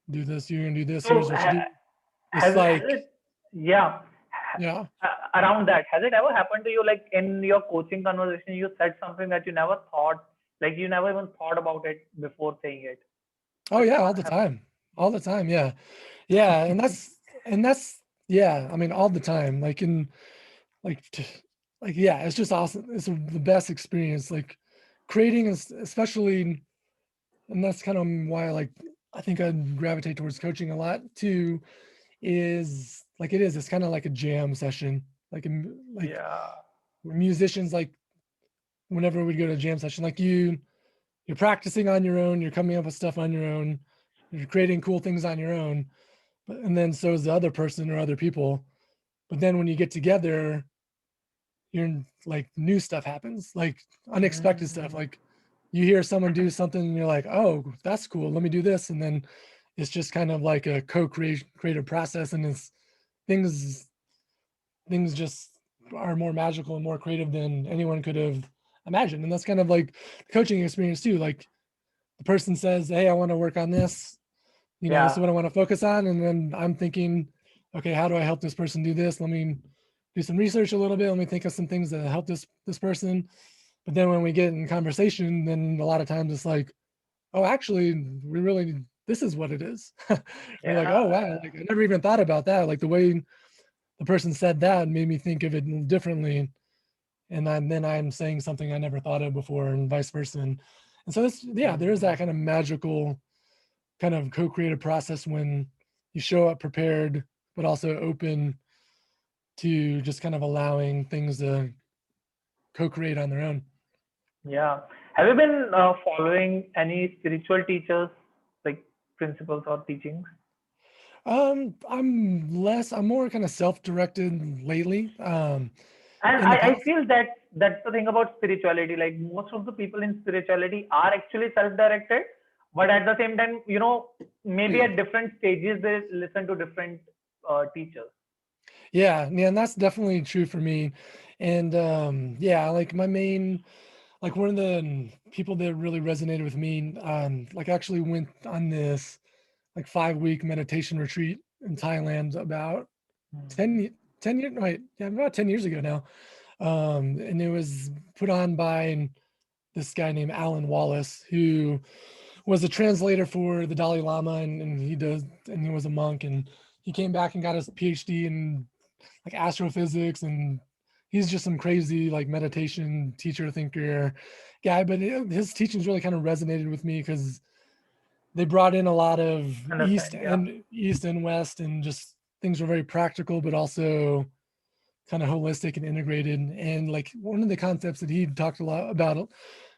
do this, you're gonna do this, so here's what you do. It's has like it, yeah, yeah. around that, has it ever happened to you, like in your coaching conversation, you said something that you never thought, like you never even thought about it before saying it? Oh Has yeah, ever all the happened? time. All the time, yeah. Yeah, and that's yeah, I mean all the time. Like in like like yeah, it's just awesome. It's the best experience. Like creating is especially, and that's kind of why I think I gravitate towards coaching a lot too, is like it's kind of like a jam session. Like Yeah. musicians, like whenever we go to a jam session, like you're practicing on your own, you're coming up with stuff on your own, you're creating cool things on your own, but and then so is the other person or other people. But then when you get together, you're like new stuff happens, like unexpected stuff. Mm, Like you hear someone do something and you're like, oh, that's cool. Let me do this. And then it's just kind of like a creative process. And it's things things just are more magical and more creative than anyone could have imagined. And that's kind of like the coaching experience too. Like the person says, hey, I want to work on this, this is yeah. what I want to focus on. And then I'm thinking, okay, how do I help this person do this? Let me do some research a little bit. Let me think of some things that help this person. But then when we get in conversation, then a lot of times it's like, oh, actually, we really this is what it is. We're like, Yeah. oh wow, like I never even thought about that. Like the way the person said that made me think of it differently. And then I'm saying something I never thought of before, and vice versa. And so it's yeah, there is that Mm, kind of magical kind of co-creative process when you show up prepared, but also open to just kind of allowing things to co-create on their own. yeah. Have you been following any spiritual teachers, like principles or teachings? I'm more kind of self-directed lately. And In the I past, feel that that's the thing about spirituality. Like most of the people in spirituality are actually self-directed, but at the same time, maybe at different stages they listen to different teachers. yeah, and that's definitely true for me. And yeah, like my main, like one of the people that really resonated with me, like actually went on this like 5 week meditation retreat in Thailand about Hmm. 10, 10 years, wait, yeah, about 10 years ago now. And it was put on by this guy named Alan Wallace, who was a translator for the Dalai Lama, and he was a monk, and he came back and got his PhD in like astrophysics, and he's just some crazy like meditation teacher thinker guy. But his teachings really kind of resonated with me because they brought in a lot of Understand? Yeah. east and west, and just things were very practical, but also kind of holistic and integrated. And like one of the concepts that he talked a lot about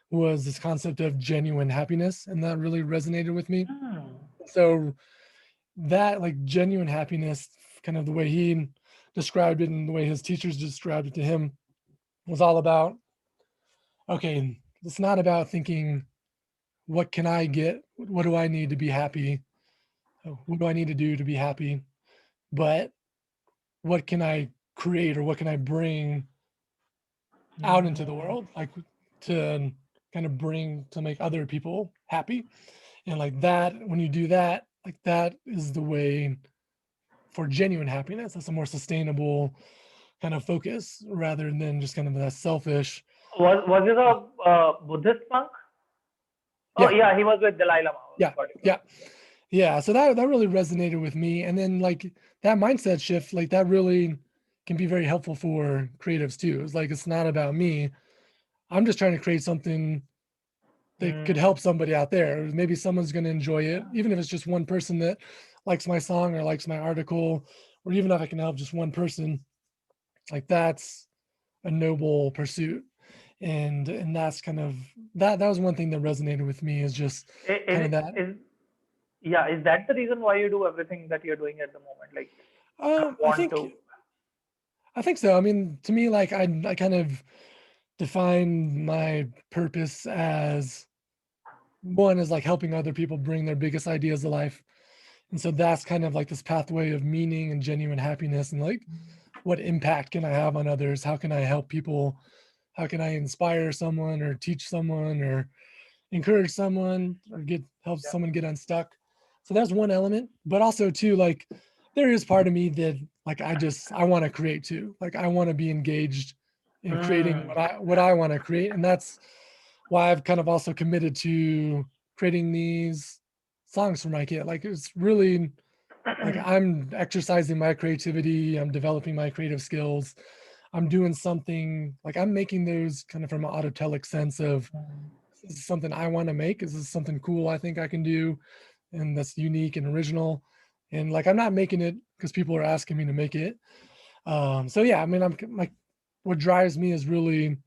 was this concept of genuine happiness, and that really resonated with me. Hmm. So that like genuine happiness, kind of the way he described it and the way his teachers described it to him, was all about okay, it's not about thinking, what can I get? What do I need to be happy? What do I need to do to be happy? But what can I create or what can I bring out into the Mm, world? Like to kind of bring to make other people happy. And like that, when you do that, like that is the way for genuine happiness. That's a more sustainable kind of focus rather than just kind of that selfish. was this a Buddhist monk? Oh Yeah, yeah, he was with Dalai Lama. yeah, Got it, got yeah, yeah. So that really resonated with me. And then like that mindset shift, like that really can be very helpful for creatives too. It's like it's not about me. I'm just trying to create something it. that could help somebody out there. Maybe someone's going to enjoy it, even if it's just one person that likes my song or likes my article, or even if I can help just one person. Like that's a noble pursuit. And that's kind of that was one thing that resonated with me is just kind of that. Is yeah, is that the reason why you do everything that you're doing at the moment? Like, I want think to. I think so. I mean, to me, like I kind of define my purpose as one is like helping other people bring their biggest ideas to life. And so that's kind of like this pathway of meaning and genuine happiness and like what impact can I have on others? How can I help people? How can I inspire someone or teach someone or encourage someone or get help Yeah. someone get unstuck? So that's one element, but also too like there is part of me that like I want to create too. Like I want to be engaged in creating Mm, what I want to create, and that's why I've kind of also committed to creating these songs for my kid. Like it's really like I'm exercising my creativity, I'm developing my creative skills. I'm doing something like I'm making those kind of from an autotelic sense of this is something I want to make. Is this something cool I think I can do and that's unique and original? And like I'm not making it because people are asking me to make it. So yeah, I mean I'm like what drives me is really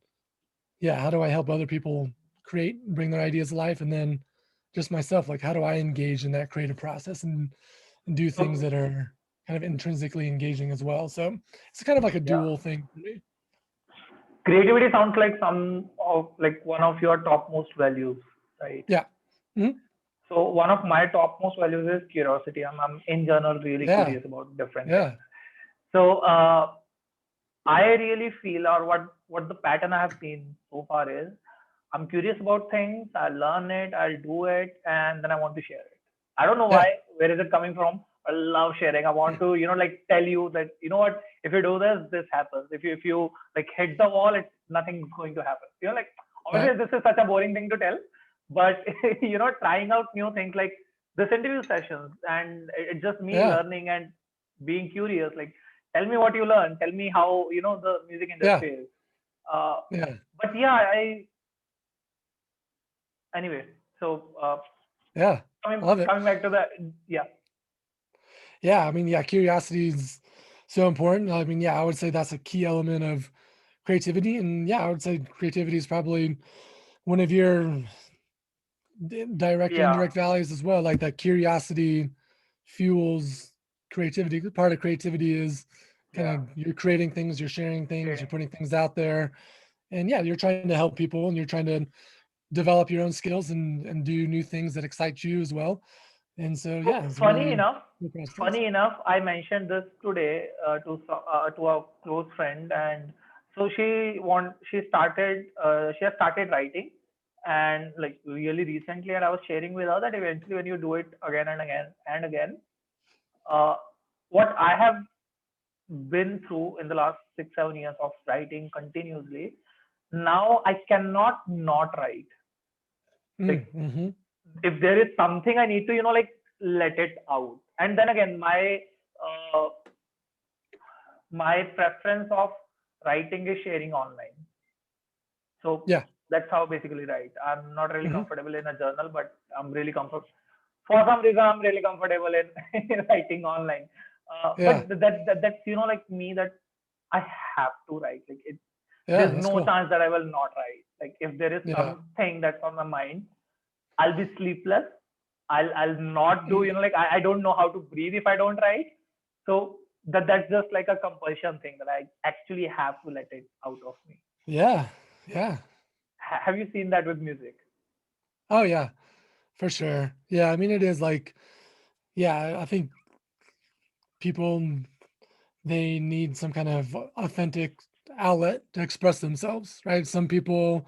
yeah, how do I help other people create and bring their ideas to life? And then just myself, like how do I engage in that creative process and do things so that are kind of intrinsically engaging as well. So it's kind of like a yeah, dual thing for me. creativity sounds like some of like one of your topmost values, right? Yeah. Mhm. So one of my topmost values is curiosity. I'm in general really Yeah. curious about different things. Yeah. So I really feel, or what the pattern I have seen so far is, I'm curious about things. I learn it, I'll do it, and then I want to share it. I don't know Yeah. why. Where is it coming from? I love sharing. I want to, like tell you that you know what, if you do this, this happens. If you like hit the wall, it's nothing going to happen. Like Right. obviously this is such a boring thing to tell, but trying out new things like this interview sessions, and it's just me Yeah. learning and being curious. Like, tell me what you learned. Tell me how the music Yeah. industry is. Uh, Yeah. but yeah, I anyway. So Yeah. coming I love it. coming back to the yeah Yeah. I mean, yeah, curiosity is so important. I mean, yeah, I would say that's a key element of creativity. And yeah, I would say creativity is probably one of your direct and yeah indirect values as well. Like that curiosity fuels creativity. Part of creativity is kind yeah of you're creating things, you're sharing things, you're creating. putting things out there. And yeah, you're trying to help people and you're trying to develop your own skills and do new things that excite you as well. And so So yeah, it's funny really enough, cool process. I mentioned this today to a close friend, and so she has started writing, and like really recently, and I was sharing with her that eventually when you do it again and again and again, uh, what I have been through in the last 6 7 years of writing continuously, now I cannot not write. Like Mm-hmm. if there is something I need to, like let it out. And then again, uh, my preference of writing is sharing online. So Yeah. that's how basically write. I'm not really Hmm. comfortable in a journal, but I'm really comfortable. For some reason, I'm really comfortable in writing online. Yeah. But that's like me, that I have to write. Like Yeah. there's That's no cool. chance that I will not write. Like if there is Yeah. something that's on my mind, I'll be sleepless. I'll not do, Mm. like I don't know how to breathe if I don't write. So that's just like a compulsion thing that I actually have to let it out of me. Yeah. Yeah. Have you seen that with music? Oh yeah, for sure. Yeah, I mean it is like, yeah, I think people, they need some kind of authentic outlet to express themselves, right? Some people,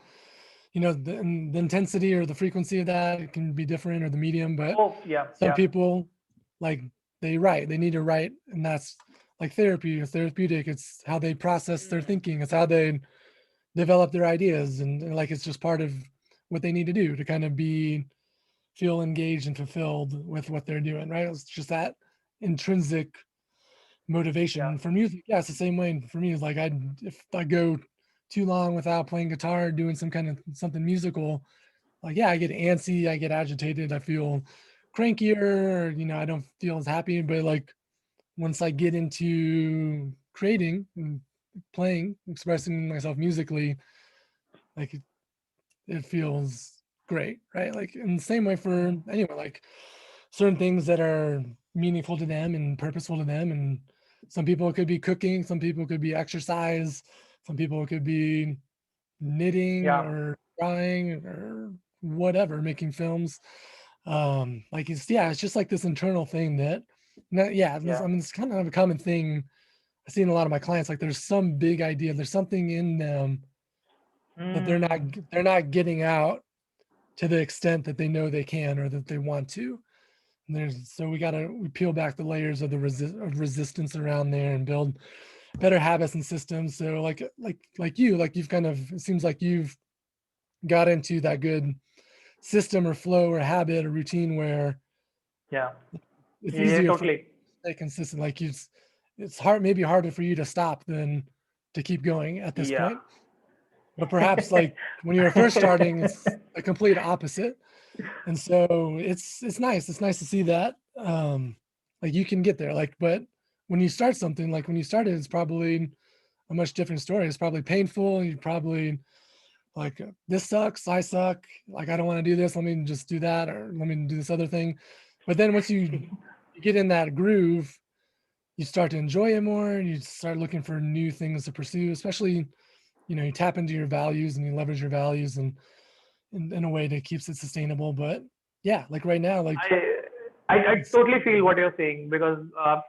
the intensity or the frequency of that, it can be different, or the medium, but Oh, yeah, some yeah. people, like, they need to write, and that's like therapy or therapeutic. It's how they process their Mm, thinking. It's how they develop their ideas, and like it's just part of what they need to do to kind of feel engaged and fulfilled with what they're doing, right? It's just that intrinsic yeah. motivation. For music, yeah, it's the same way for me. It's like, if I go too long without playing guitar, doing some kind of something musical, like, yeah, I get antsy, I get agitated, I feel crankier, I don't feel as happy. But like, once I get into creating and playing, expressing myself musically, like it feels great, right? Like in the same way for Mm, anyone, like certain things that are meaningful to them and purposeful to them. And some people it could be cooking, some people it could be exercise, some people it could be knitting yeah, or drawing or whatever, making films. Like it's just like this internal thing that, yeah, yeah. I mean, it's kind of a common thing I see in a lot of my clients. Like there's some big idea, there's something in them that Mm, they're not getting out to the extent that they know they can or that they want to. And so we peel back the layers of the resistance around there and build better habits and systems. So like you, like you've kind of, it seems like you've got into that good system or flow or habit or routine where yeah. it's Yeah, easier for you totally. to stay consistent. Like it's hard, maybe harder for you to stop than to keep going at this Yeah. point. But perhaps like when you were first starting, it's a complete opposite. And so it's nice. It's nice to see that. Like you can get there. Like, but when you start something, like when you started, it's probably a much different story. It's probably painful. You probably like, this sucks. I suck. Like, I don't want to do this. Let me just do that, or let me do this other thing. But then once you get in that groove, you start to enjoy it more, and you start looking for new things to pursue. Especially, you tap into your values and you leverage your values, and in a way that keeps it sustainable. But yeah, like right now, like I, I it's totally feel what you're saying because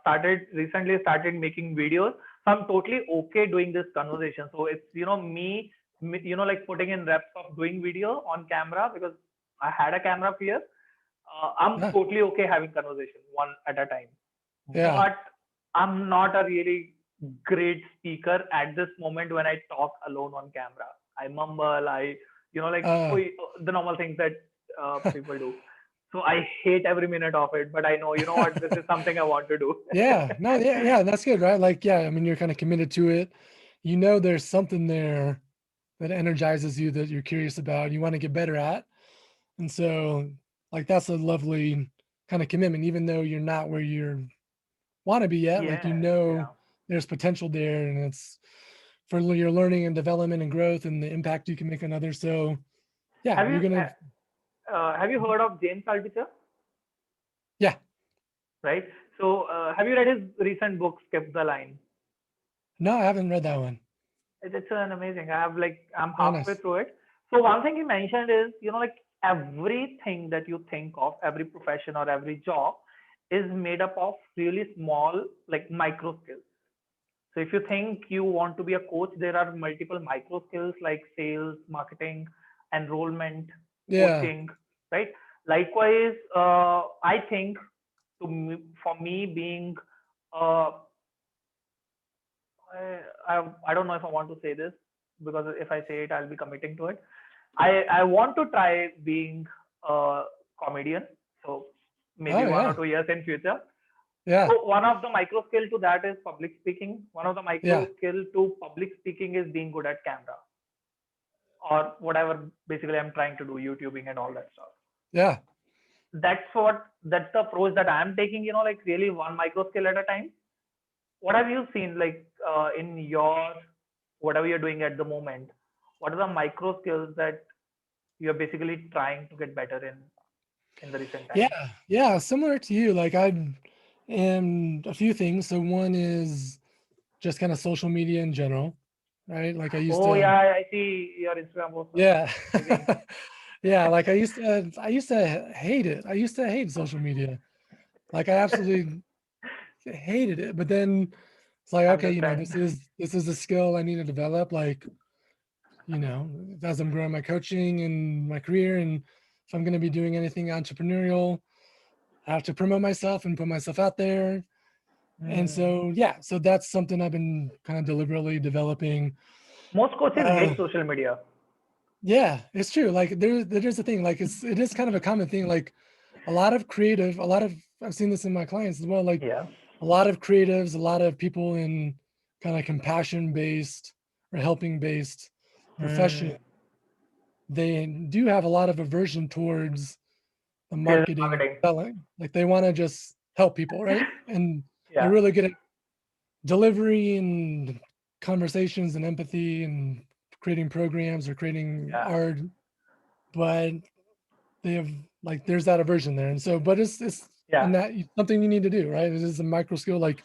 I've recently started making videos. So I'm totally okay doing this conversation. So it's, like putting in reps of doing video on camera because I had a camera fear. I'm yeah, totally okay having conversation one at a time. yeah, But I'm not a really great speaker at this moment when I talk alone on camera. I mumble, like uh, the normal things that people do. So I hate every minute of it, but I know, you know what, this is something I want to do. yeah, no, yeah, yeah, that's good, right? Like, yeah, I mean, you're kind of committed to it. There's something there that energizes you, that you're curious about, you want to get better at. And so, like, that's a lovely kind of commitment, even though you're not where you want to be yet. Like, Yes, yeah. there's potential there, and it's for your learning and development and growth and the impact you can make on others. So, yeah, Have you're you gonna, have you heard of James Altucher? yeah, Right. So have you read his recent book, Skip the Line? no, I haven't read that one. It's an amazing. I'm Oh, halfway nice. through it. So one thing he mentioned is, like everything that you think of, every profession or every job is made up of really small, like micro skills. So if you think you want to be a coach, there are multiple micro skills like sales, marketing, enrollment, Yeah, coaching, right? Likewise, I think for me being uh, I don't know if I want to say this because if I say it, I'll be committing to it. I want to try being a comedian. So maybe oh, 1 or yeah, 2 years in future. yeah, So one of the micro skill to that is public speaking. One of the micro yeah, skill to public speaking is being good at camera or whatever basically I'm trying to do, YouTubing and all that stuff. yeah. That's the approach that I'm taking, like really one micro skill at a time. What have you seen like in your whatever you're doing at the moment? What are the micro skills that you're basically trying to get better in the recent Yeah, times? yeah, similar to you. Like I am a few things. So one is just kind of social media in general. right? Like I used Oh to, yeah, I see your Instagram post on yeah. maybe. Yeah, like I used to hate it. I used to hate social media. Like I absolutely hated it. But then it's like, okay, Understand. this is a skill I need to develop. Like, as I'm growing my coaching and my career, and if I'm going to be doing anything entrepreneurial, I have to promote myself and put myself out there. And Hmm. so, yeah, so that's something I've been kind of deliberately developing. Most coaches Uh, hate social media. yeah, it's true. Like there's a thing, like it is kind of a common thing. Like a lot of, I've seen this in my clients as well. Like Yeah. a lot of creatives, a lot of people in kind of compassion based or helping based profession, Hmm. they do have a lot of aversion towards the Sales marketing and marketing. selling. Like they want to just help people, right? And they're Yeah. really good at delivery and conversations and empathy and creating programs or creating Yeah. art, but they have, like, there's that aversion there. And so, but it's Yeah. and that something you need to do, right? It is a micro skill. Like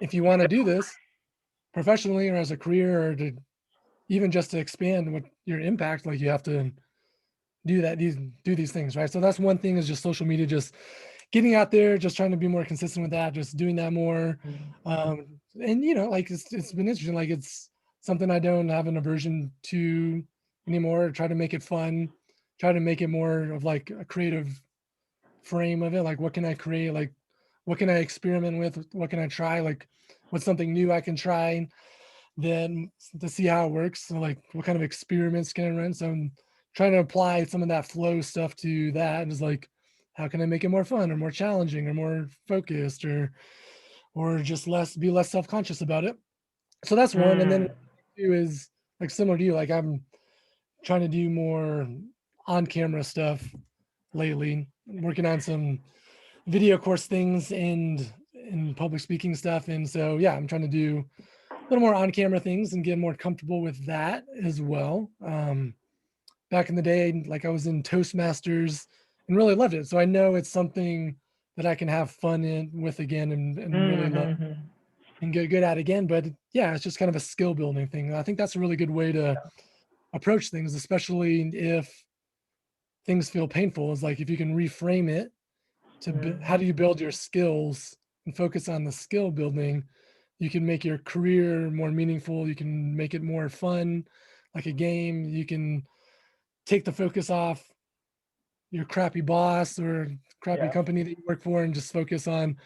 if you want to do this professionally or as a career or to even just to expand what your impact, like you have to do that, do these things, right? So that's one thing, is just social media, just getting out there, just trying to be more consistent with that, just doing that more. Hmm. And like it's been interesting. Like it's something I don't have an aversion to anymore. Try to make it fun, try to make it more of like a creative frame of it. Like what can I create? Like what can I experiment with? What can I try? Like what's something new I can try then to see how it works. So like what kind of experiments can I run? So I'm trying to apply some of that flow stuff to that. And it's like, how can I make it more fun or more challenging or more focused or just be less self-conscious about it? So that's one. And then Hmm. two is like similar to you, like I'm trying to do more on-camera stuff lately. I'm working on some video course things and public speaking stuff. And so yeah, I'm trying to do little more on camera things and get more comfortable with that as well. Back in the day, like I was in Toastmasters and really loved it. So I know it's something that I can have fun with again and really Hmm. love Hmm. and get good at again. But yeah, it's just kind of a skill building thing. I think that's a really good way to Yeah. approach things, especially if things feel painful. Is like if you can reframe it how Hmm. do you build your skills and focus on the skill building, you can make your career more meaningful, you can make it more fun like a game, you can take the focus off your crappy boss or crappy Yeah. company that you work for and just focus on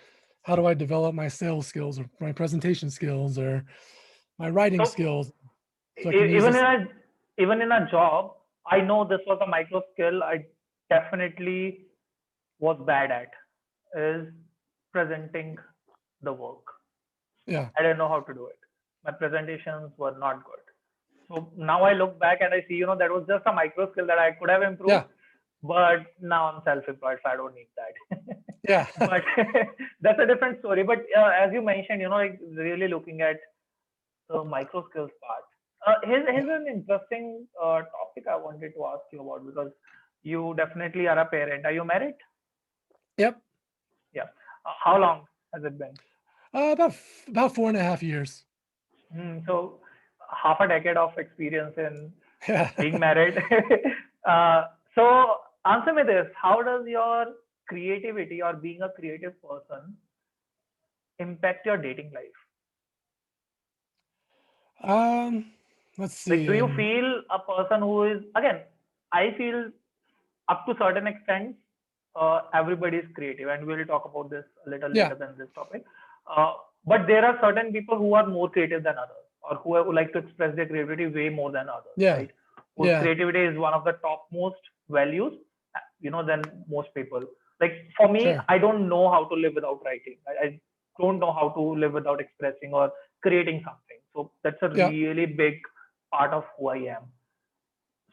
how do I develop my sales skills or my presentation skills or my writing So skills, so I can use even in this. a job, I know this was a micro skill I definitely was bad at, is presenting the work. Yeah, I didn't know how to do it. My presentations were not good. So now I look back and I see, that was just a micro skill that I could have improved, yeah, but now I'm self-employed, so I don't need that. yeah. But that's a different story. But as you mentioned, like really looking at the micro skills part. Here's an interesting topic I wanted to ask you about, because you definitely are a parent. Are you married? Yep. Yeah. How long has it been? About 4.5 years. So half a decade of experience in Yeah. being married. uh, so answer me this: how does your creativity or being a creative person impact your dating life? um let's Like, see. do you feel a person who is, again? I feel up to certain extent, everybody is creative, and we'll talk about this a little Yeah, later than this topic. Uh, but there are certain people who are more creative than others, or who like to express their creativity way more than others, yeah, right? Whose yeah, creativity is one of the topmost values, than most people. Like for me, sure. I don't know how to live without writing. I don't know how to live without expressing or creating something. So that's a Yeah. really big part of who I am.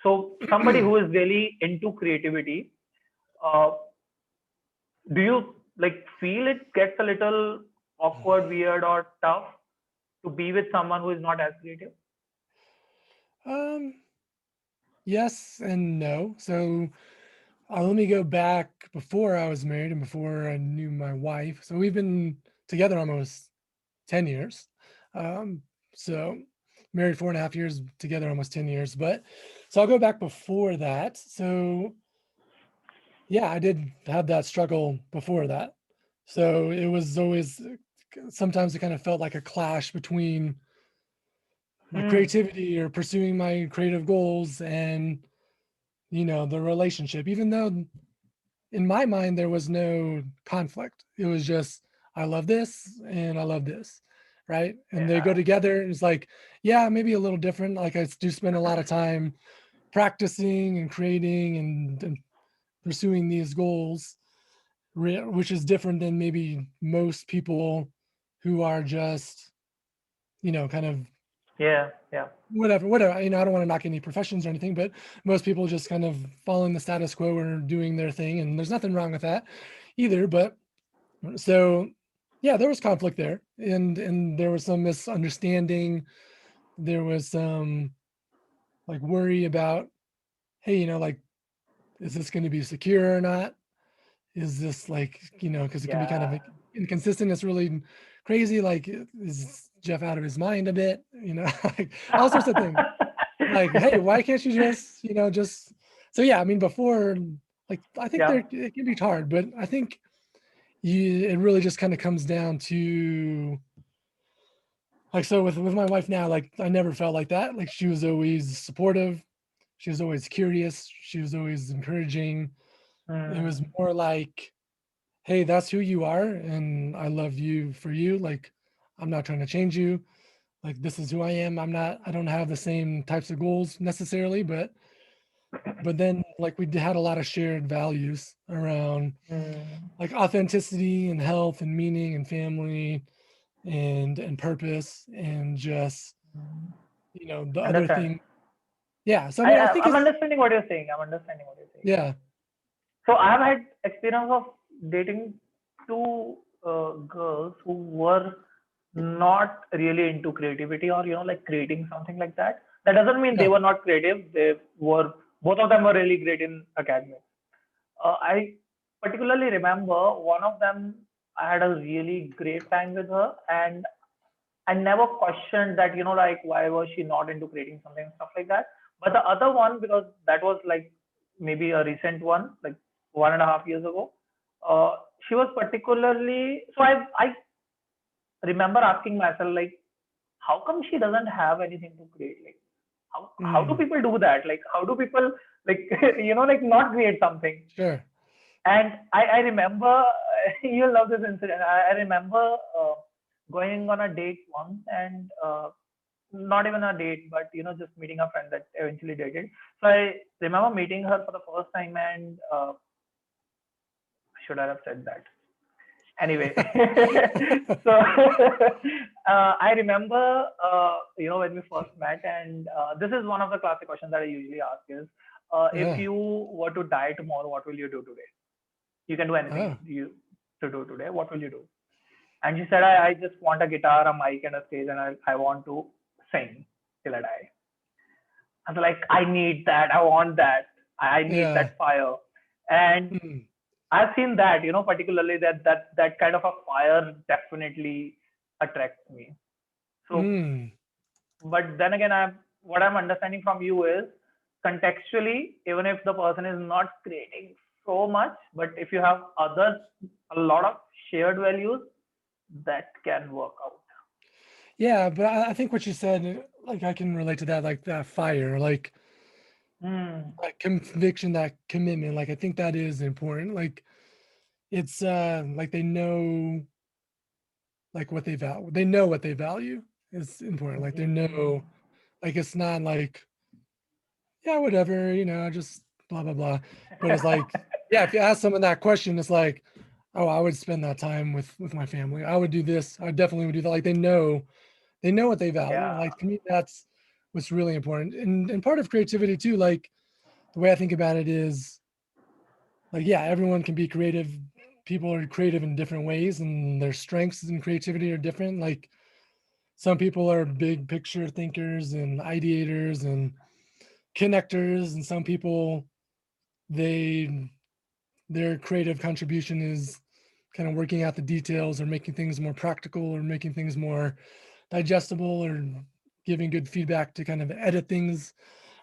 So somebody who is really into creativity, uh, do you like feel it gets a little awkward, weird, or tough to be with someone who is not as creative? Um, yes and no. So let me go back before I was married and before I knew my wife. So we've been together almost 10 years. Um, so married 4.5 years, together almost 10 years. But so I'll go back before that. So yeah, I did have that struggle before that. So it was always sometimes it kind of felt like a clash between my Hmm. creativity or pursuing my creative goals and the relationship, even though in my mind there was no conflict. It was just I love this and I love this, right? And they go Yeah. together. And it's like, yeah, maybe a little different. Like I do spend a lot of time practicing and creating and pursuing these goals, which is different than maybe most people who are just kind of Yeah. Yeah. whatever. I don't want to knock any professions or anything, but most people just kind of following the status quo or doing their thing, and there's nothing wrong with that either. But so yeah, there was conflict there, and there was some misunderstanding. There was some like worry about, hey, like, is this going to be secure or not? Is this like, because it can be kind of Yeah. like inconsistent. It's really crazy. Like, is Jeff out of his mind a bit? Like all sorts of things. Like, hey, why can't you just, just so yeah, I mean, before, like, I think Yeah. it can be hard, but I think it really just kind of comes down to like, so with my wife now, like I never felt like that. Like she was always supportive, she was always curious, she was always encouraging. It was Hmm. more like, hey, that's who you are, and I love you for you. Like, I'm not trying to change you. Like, this is who I am. I don't have the same types of goals necessarily, but then like we had a lot of shared values around Hmm. like authenticity and health and meaning and family and purpose and just the other Understand. thing. Yeah. So I mean, I think I'm it's understanding what you're saying. I'm understanding what you're saying. yeah. So I've had experience of dating two girls who were not really into creativity or like creating something like that. That doesn't mean they Yeah. were not creative. They were, both of them were really great in academics. I particularly remember one of them. I had a really great time with her, and I never questioned that, like why was she not into creating something and stuff like that. But the other one, because that was like maybe a recent one, like 1.5 years ago, uh, she was particularly, so I remember asking myself, like, how come she doesn't have anything to create? Like, how do Mm, people do that? Like, how do people like like not create something? sure. And I remember, you'll love this incident. I remember going on a date once, and not even a date, but just meeting a friend that eventually dated. So I remember meeting her for the first time, and should I have said that? Anyway, so I remember, when we first met, and this is one of the classic questions that I usually ask is, if Yeah. you were to die tomorrow, what will you do today? You can do anything Oh, you to do today. What will you do? And she said, I just want a guitar, a mic, and a stage, and I want to sing till I die. I was like, I need that. I want that. I need yeah. that fire. And Mm, I've seen that, particularly that kind of a fire definitely attracts me. So, mm. but then again, what I'm understanding from you is contextually, even if the person is not creating so much, but if you have a lot of shared values, that can work out. Yeah, but I think what you said, like I can relate to that, like that fire, like Hmm. that conviction, that commitment. Like I think that is important. Like it's like they know like what they value. They know what they value is important. Like they Hmm. know, like it's not like, yeah, whatever, just blah blah blah. But it's like, yeah, if you ask someone that question, it's like, oh, I would spend that time with my family. I would do this. I definitely would do that. Like they know what they value. Yeah. Like to me, that's what's really important. And part of creativity too, like the way I think about it is like, yeah, everyone can be creative. People are creative in different ways and their strengths and creativity are different. Like some people are big picture thinkers and ideators and connectors, and some people they their creative contribution is kind of working out the details or making things more practical or making things more digestible or giving good feedback to kind of edit things,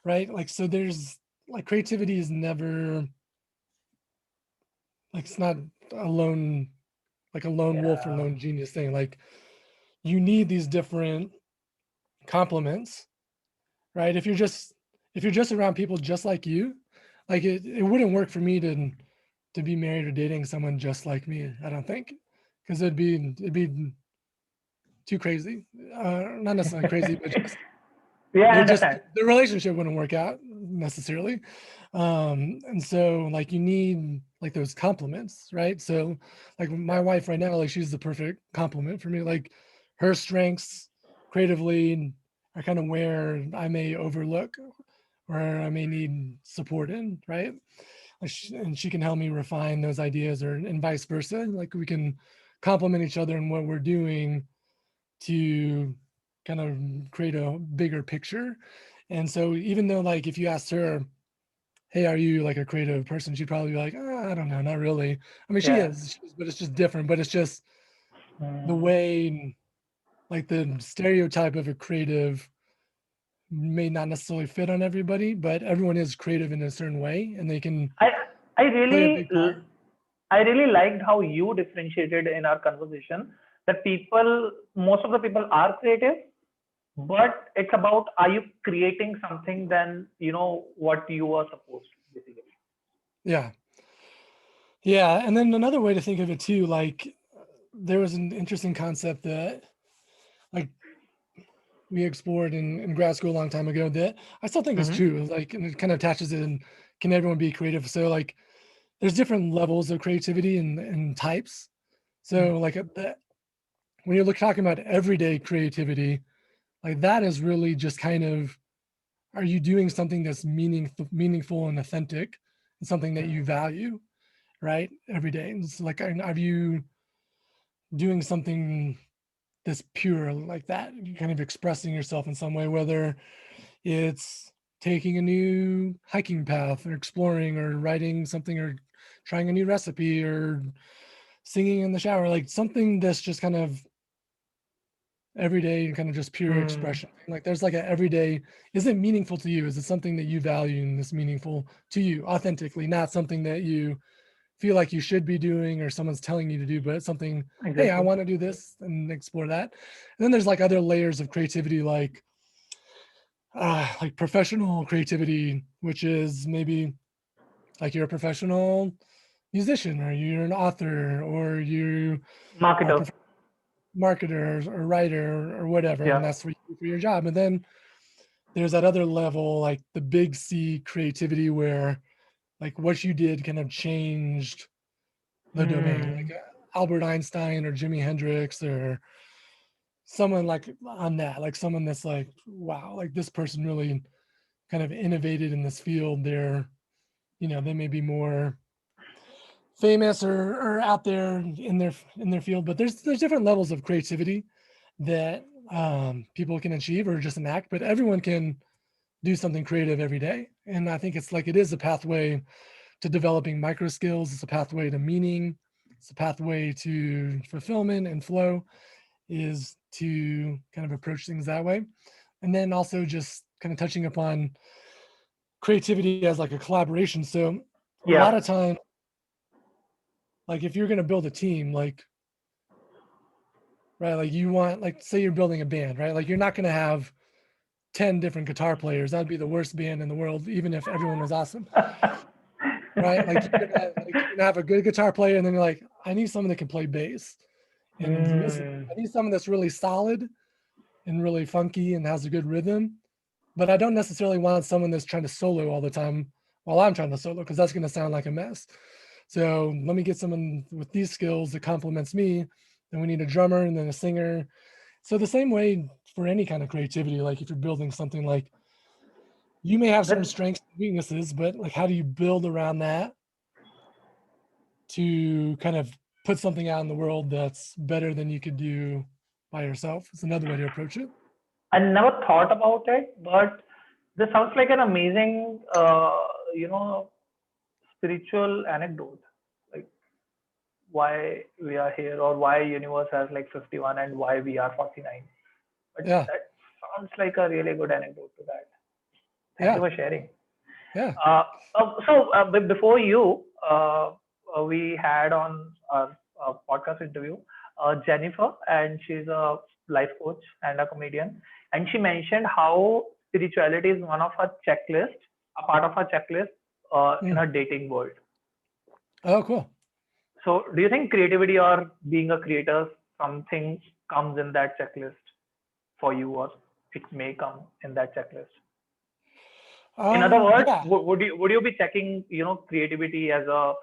right? Like, so there's like creativity is never like, it's not a lone, like a lone wolf or Yeah. lone genius thing. Like, you need these different complements, right? If you're just around people just like you, like it wouldn't work for me to be married or dating someone just like me, I don't think, because it'd be too crazy. Not necessarily crazy, but just Yeah, I it just understand. the relationship wouldn't work out necessarily. And so like you need like those compliments, right? So like my Yeah. wife right now, like she's the perfect complement for me. Like her strengths creatively are kind of where I may overlook, where I may need support in, right? And she can help me refine those ideas, or and vice versa. Like we can complement each other in what we're doing to kind of create a bigger picture. And so even though like if you asked her, hey, are you like a creative person? She'd probably be like, I don't know, not really. I mean, Yeah. she is, but it's just different. But it's just the Mm. way, like the stereotype of a creative may not necessarily fit on everybody, but everyone is creative in a certain way and they can I I play a really big part. I really liked how you differentiated in our conversation that most of the people are creative, but it's about, are you creating something than what you are supposed to, basically. Yeah. Yeah. And then another way to think of it too, like there was an interesting concept that like we explored in grad school a long time ago that I still think is Mm-hmm. true. Like, and it kind of attaches it in, can everyone be creative? So like there's different levels of creativity and types. So like when you're talking about everyday creativity, like that is really just kind of, are you doing something that's meaningful and authentic and something that you value, right? Every day. And it's like, are you doing something that's pure like that? You're kind of expressing yourself in some way, whether it's taking a new hiking path or exploring or writing something or trying a new recipe or singing in the shower, like something that's just kind of everyday and kind of just pure Mm. expression. Like there's like a everyday, is it meaningful to you? Is it something that you value and is meaningful to you authentically, not something that you feel like you should be doing or someone's telling you to do, but it's something, hey, I Exactly. want to do this and explore that. And then there's like other layers of creativity, like professional creativity, which is maybe like you're a professional musician or you're an author or you are a Marketer. marketer or writer or whatever, and Yeah. that's what you do for your job. And then there's that other level, like the big C creativity, where like what you did kind of changed the domain, like Mm. Albert Einstein or Jimi Hendrix or someone like on that, like someone that's like, wow, like this person really kind of innovated in this field. They may be more famous or out there in their field, but there's different levels of creativity that people can achieve or just enact, but everyone can do something creative every day. And I think it's like it is a pathway to developing micro skills. It's a pathway to meaning. It's a pathway to fulfillment and flow, is to kind of approach things that way. And then also just kind of touching upon creativity as like a collaboration. So a Yeah. lot of time, like if you're going to build a team, like, right, like you want, like, say you're building a band, right? Like you're not going to have 10 different guitar players. That'd be the worst band in the world, even if everyone was awesome, right? Like you're gonna have a good guitar player, and then you're like, I need someone that can play bass, and listen, Mm. I need someone that's really solid and really funky and has a good rhythm. But I don't necessarily want someone that's trying to solo all the time while I'm trying to solo, because that's going to sound like a mess. So let me get someone with these skills that complements me. Then we need a drummer and then a singer. So the same way for any kind of creativity, like if you're building something, like you may have certain That strengths and weaknesses, but like how do you build around that to kind of put something out in the world that's better than you could do by yourself? It's another way to approach it. I never thought about it, but this sounds like an amazing, spiritual anecdote. Like why we are here, or why universe has like 51 and why we are 49. But Yeah. that sounds like a really good anecdote to that. Thank you Yeah, for sharing. yeah. Before you, we had on our podcast interview Jennifer, and she's a life coach and a comedian, and she mentioned how spirituality is one of her checklist, a part of her checklist in Mm. her dating world. Oh, cool. So, do you think creativity or being a creator, something comes in that checklist for you, or it may come in that checklist? In other words, Yeah. would you be checking creativity as a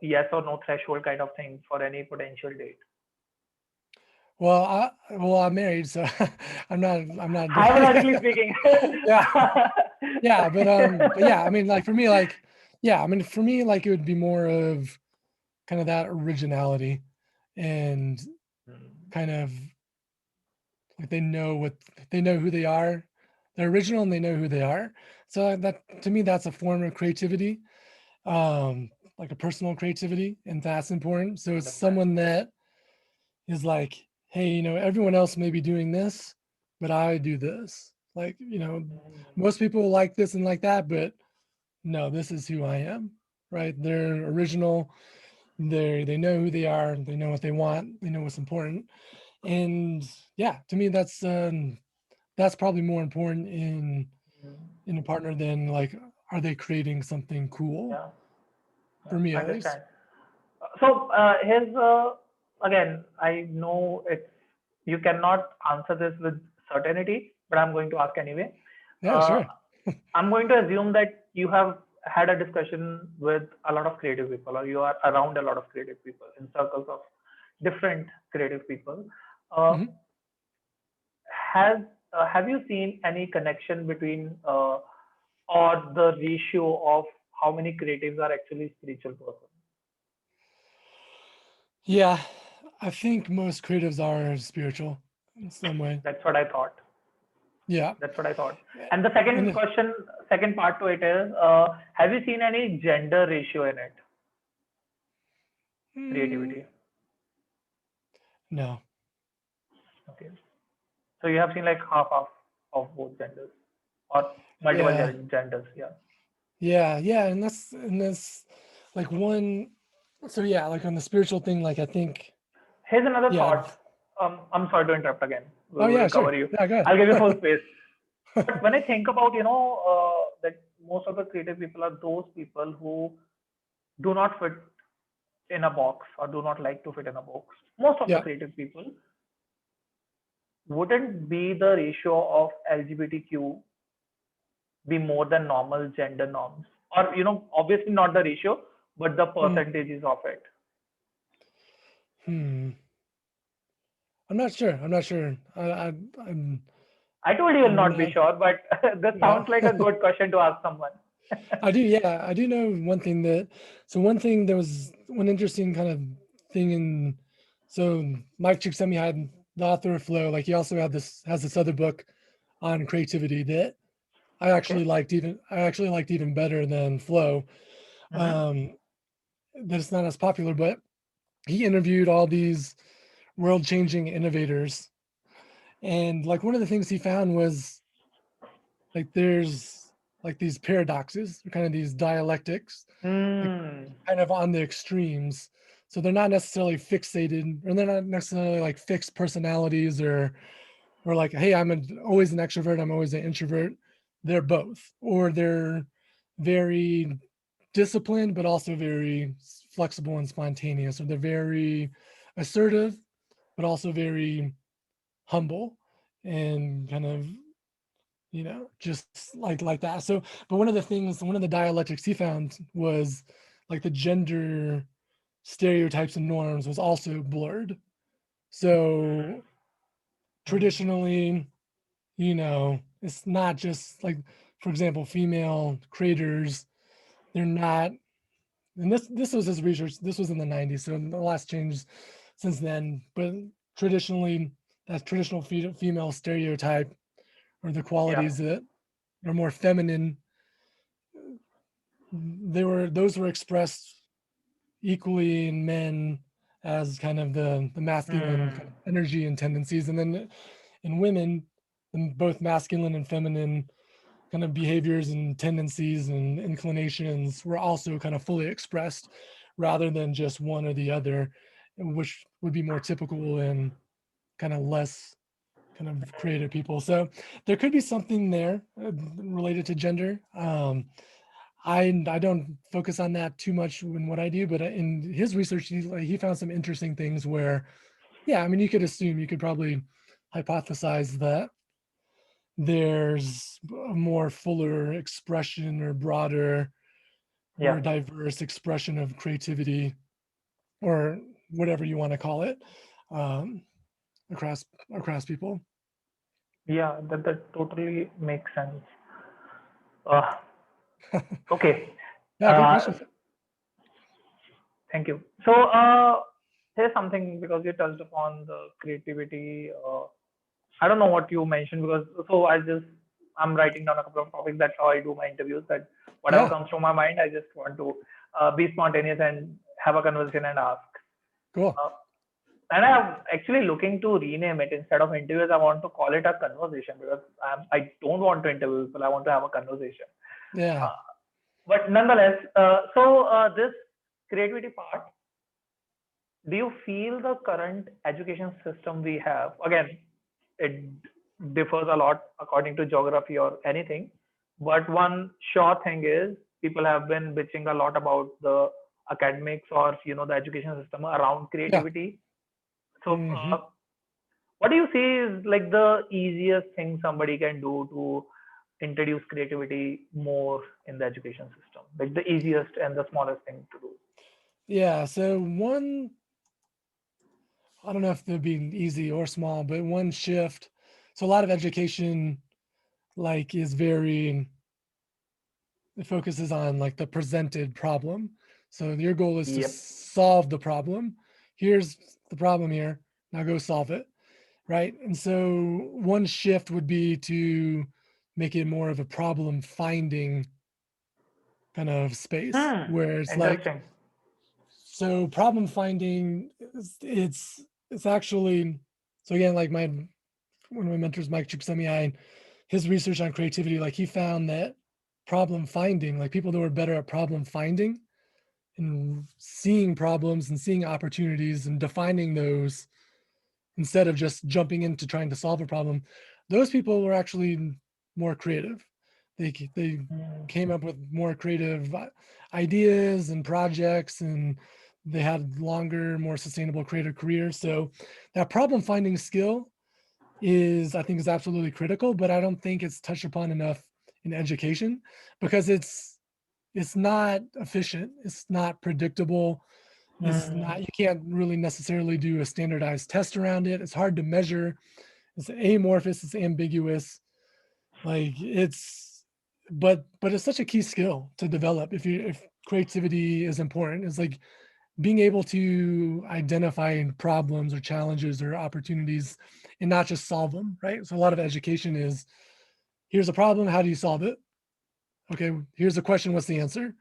yes or no threshold kind of thing for any potential date? I'm married, so I'm not doing Hypothetically speaking. yeah, yeah, but yeah, I mean, like for me, like yeah, I mean for me, like it would be more of kind of that originality and kind of like they know who they are. They're original and they know who they are. So that to me, that's a form of creativity, like a personal creativity, and that's important. So it's Understand. someone that is like, hey, everyone else may be doing this, but I do this. Like, most people like this and like that, but no, this is who I am, right? They're original. They know who they are. They know what they want. They know what's important. And yeah, to me, that's probably more important in a partner than like, are they creating something cool? Yeah, For yeah, me, at least. understand. So here's again, I know it's you cannot answer this with certainty, but I'm going to ask anyway. Yeah, Uh, sure. I'm going to assume that you have had a discussion with a lot of creative people, or you are around a lot of creative people in circles of different creative people. Uh, Mhm. has have you seen any connection between or the ratio of how many creatives are actually spiritual persons? Yeah, I think most creatives are spiritual in some way. That's what I thought. Yeah. That's what I thought. And the second And question, second part to it is, have you seen any gender ratio in it? mm, Creativity. no. Okay. So you have seen like half of both genders or multiple Yeah. genders. Yeah. Yeah, and that's like one. So yeah, like on the spiritual thing, like I think, Here's another yeah. thought. I'm sorry to interrupt again. Oh We'll yeah, sure. cover you. Yeah, go I'll give you full ahead. space. But when I think about, that most of the creative people are those people who do not fit in a box or do not like to fit in a box. Most of the Yeah. creative people wouldn't be the ratio of LGBTQ be more than normal gender norms? Or, obviously not the ratio, but the Mm, percentages of it. hmm. I'm not sure. I'm not sure. I'm I told you will I'm not be not. sure, but this Yeah. sounds like a good question to ask someone. I do. Yeah, I do know one thing that. So one thing there was one interesting kind of thing in. So Mike Csikszentmihalyi had the author of Flow. Like he also has this other book on creativity that Okay. I actually liked even better than Flow. Mm-hmm. Um, that it's not as popular, but he interviewed all these world-changing innovators, and like one of the things he found was like there's like these paradoxes, kind of these dialectics, like Mm. kind of on the extremes. So they're not necessarily fixated, or they're not necessarily like fixed personalities, or like, hey, always an extrovert, I'm always an introvert. They're both, or they're very disciplined, but also very flexible and spontaneous, or they're very assertive, but also very humble and kind of just like that. So but one of the dialectics he found was like the gender stereotypes and norms was also blurred. So traditionally, it's not just like, for example, female creators, they're not, and this was his research, this was in the 90s, so the last changed since then, but traditionally that traditional female stereotype, or the Yeah. qualities that are more feminine, those were expressed equally in men as kind of the masculine kind Mm. of energy and tendencies, and then in women and both masculine and feminine kind of behaviors and tendencies and inclinations were also kind of fully expressed rather than just one or the other, which would be more typical in kind of less kind of creative people. So there could be something there related to gender. I don't focus on that too much in what I do, but in his research, he found some interesting things where, yeah, I mean, you could assume, you could probably hypothesize that there's a more fuller expression or broader, more Yeah. diverse expression of creativity or whatever you want to call it, um, across people. Yeah, that totally makes sense. Uh, okay. Yeah, good Uh, question. Thank you. So, here's something because you touched upon the creativity. I don't know what you mentioned because I'm writing down a couple of topics. That's how I do my interviews. That whatever Yeah, comes to my mind, I just want to be spontaneous and have a conversation and ask. cool. Uh, and I'm actually looking to rename it instead of interviews. I want to call it a conversation because I don't want to interview people. I want to have a conversation. Yeah, Uh, but nonetheless, this creativity part, do you feel the current education system we have, again, it differs a lot according to geography or anything, but one sure thing is people have been bitching a lot about the academics or the education system around yeah. creativity. So Hmm. what do you see is like the easiest thing somebody can do to introduce creativity more in the education system, like the easiest and the smallest thing to do? Yeah. So one, I don't know if they'd be easy or small, but one shift. So a lot of education like is very, it focuses on like the presented problem. So your goal is to Yep. solve the problem. Here's the problem here. Now go solve it. Right. And so one shift would be to make it more of a problem finding kind of space Hmm. where it's like, Interesting. so problem finding it's actually, so again, like one of my mentors, Mike Csikszentmihalyi, his research on creativity, like he found that problem finding, like people that were better at problem finding and seeing problems and seeing opportunities and defining those instead of just jumping into trying to solve a problem, those people were actually more creative. They Hmm. came up with more creative ideas and projects, and they had longer, more sustainable creative careers. So that problem finding skill is, I think, is absolutely critical, but I don't think it's touched upon enough in education because it's not efficient, it's not predictable, it's Hmm. not, you can't really necessarily do a standardized test around it. It's hard to measure. It's amorphous, it's ambiguous. Like it's, but it's such a key skill to develop if creativity is important. It's like being able to identify problems or challenges or opportunities and not just solve them, right? So a lot of education is, here's a problem, how do you solve it? Okay, here's a question, what's the answer?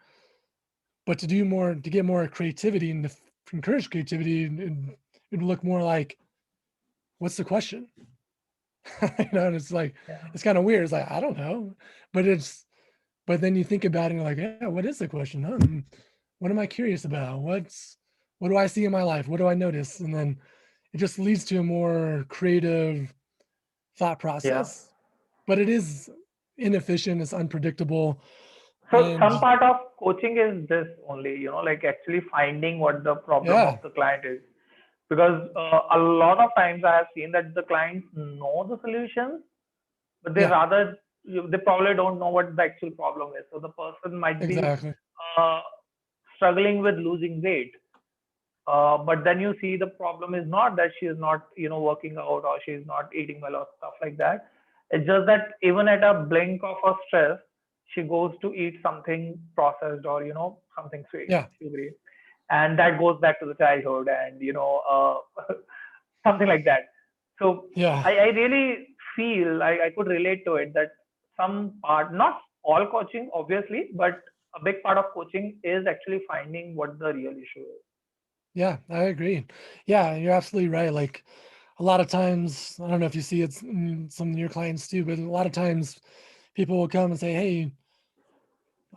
But to do more, to get more creativity and to encourage creativity, it'd look more like, what's the question? And it's like, Yeah. it's kind of weird. It's like, I don't know, but but then you think about it and you're like, yeah, what is the question? What am I curious about? What do I see in my life? What do I notice? And then it just leads to a more creative thought Yeah. process. But it is inefficient. It's unpredictable. So And some part of coaching is this only, like actually finding what the problem of yeah, the client is. Because a lot of times I have seen that the clients know the solutions, but yeah, they probably don't know what the actual problem is. So the person might be exactly. uh, struggling with losing weight. But then you see the problem is not that she is not, working out or she's not eating well or stuff like that. It's just that even at a blink of her stress, she goes to eat something processed or, something sweet, Yeah, sugary. And that goes back to the childhood and, something like that. So yeah. I really feel I could relate to it that some part, not all coaching, obviously, but a big part of coaching is actually finding what the real issue is. Yeah, I agree. Yeah, you're absolutely right. Like a lot of times, I don't know if you see it in some of your clients too, but a lot of times people will come and say, hey,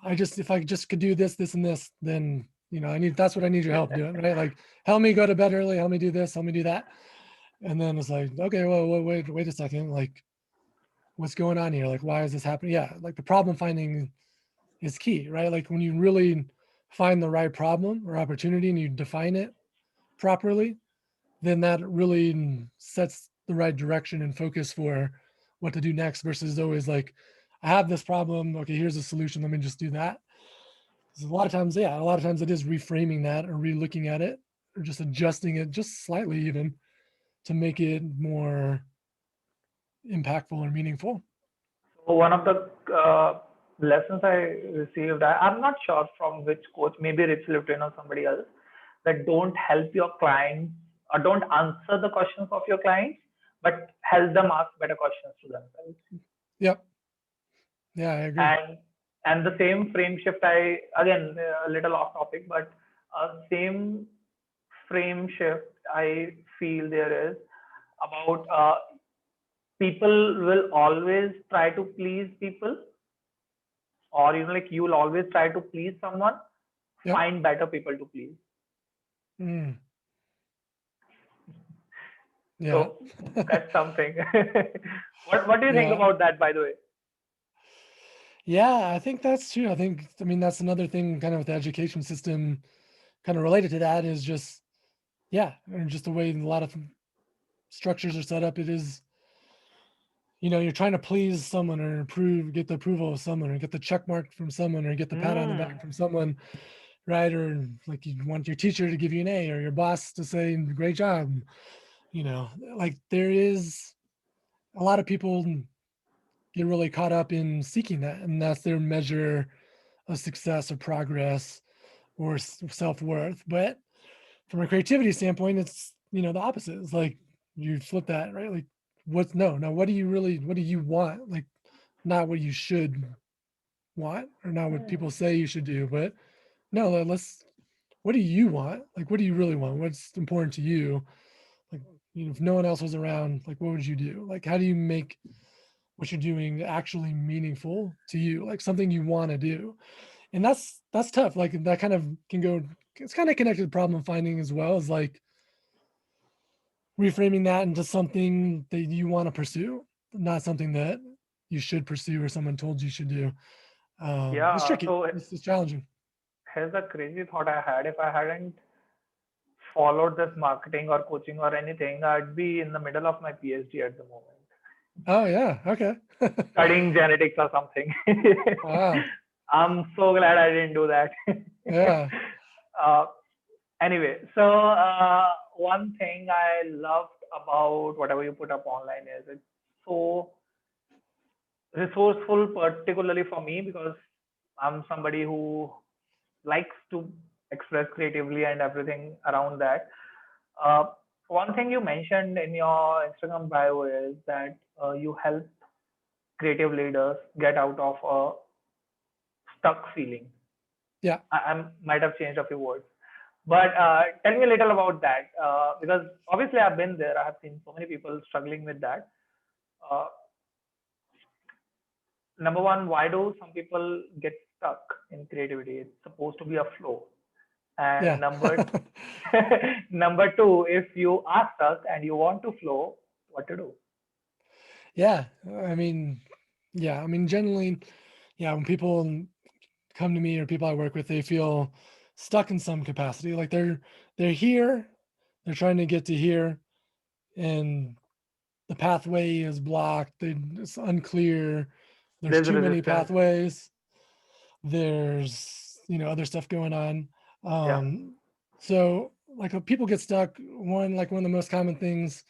if I just could do this, this, and this, then, that's what I need your help doing, right? Like, help me go to bed early, help me do this, help me do that. And then it's like, okay, well, wait a second. Like, what's going on here? Like, why is this happening? Yeah. Like the problem finding is key, right? Like when you really find the right problem or opportunity and you define it properly, then that really sets the right direction and focus for what to do next versus always like, I have this problem. Okay, here's a solution. Let me just do that. A lot of times it is reframing that or re-looking at it or just adjusting it just slightly even to make it more impactful or meaningful. So one of the lessons I received, I'm not sure from which coach, maybe Rich Lipton or somebody else, that don't help your clients or don't answer the questions of your clients, but help them ask better questions to themselves. Yep. Yeah, I agree. And the same frame shift, I again a little off topic, but same frame shift I feel there is about people will always try to please people, or like you'll always try to please someone. Yep. Find better people to please. Yeah. So that's something. What do you think about that, by the way? Yeah, I think that's true. I mean, that's another thing kind of with the education system kind of related to that is just, and just the way a lot of structures are set up. It is, you're trying to please someone or get the approval of someone or get the check mark from someone or get the pat on the back from someone, right? Or like you want your teacher to give you an A or your boss to say, great job. Like there is a lot of people get really caught up in seeking that, and that's their measure of success or progress or self-worth. But from a creativity standpoint, it's the opposite. It's like you flip that, right? Like what do you want? Like not what you should want or not what people say you should do, but no, what do you want? Like what do you really want? What's important to you? Like, if no one else was around, like what would you do? Like how do you make what you're doing actually meaningful to you, like something you want to do? And that's tough. Like that kind of can go, it's kind of connected to problem finding as well as like reframing that into something that you want to pursue, not something that you should pursue or someone told you should do. It's Yeah. tricky. So It's challenging. here's a crazy thought I had. If I hadn't followed this marketing or coaching or anything, I'd be in the middle of my PhD at the moment, Oh yeah. Okay. studying genetics or something. Wow. I'm so glad I didn't do that. Yeah. uh, anyway, so one thing I loved about whatever you put up online is it's so resourceful, particularly for me because I'm somebody who likes to express creatively and everything around that. Uh, one thing you mentioned in your Instagram bio is that you help creative leaders get out of a stuck feeling. Yeah. I might have changed a few words, but tell me a little about that because obviously I've been there. I have seen so many people struggling with that. Uh, Number one, why do some people get stuck in creativity? It's supposed to be a flow. And Yeah. number two, if you are stuck and you want to flow, what to do? Yeah. I mean, generally, when people come to me or people I work with, they feel stuck in some capacity. Like they're here, they're trying to get to here, and the pathway is blocked. It's unclear. There's There's too many resistance. pathways. There's other stuff going on. Yeah. So like when people get stuck, one of the most common things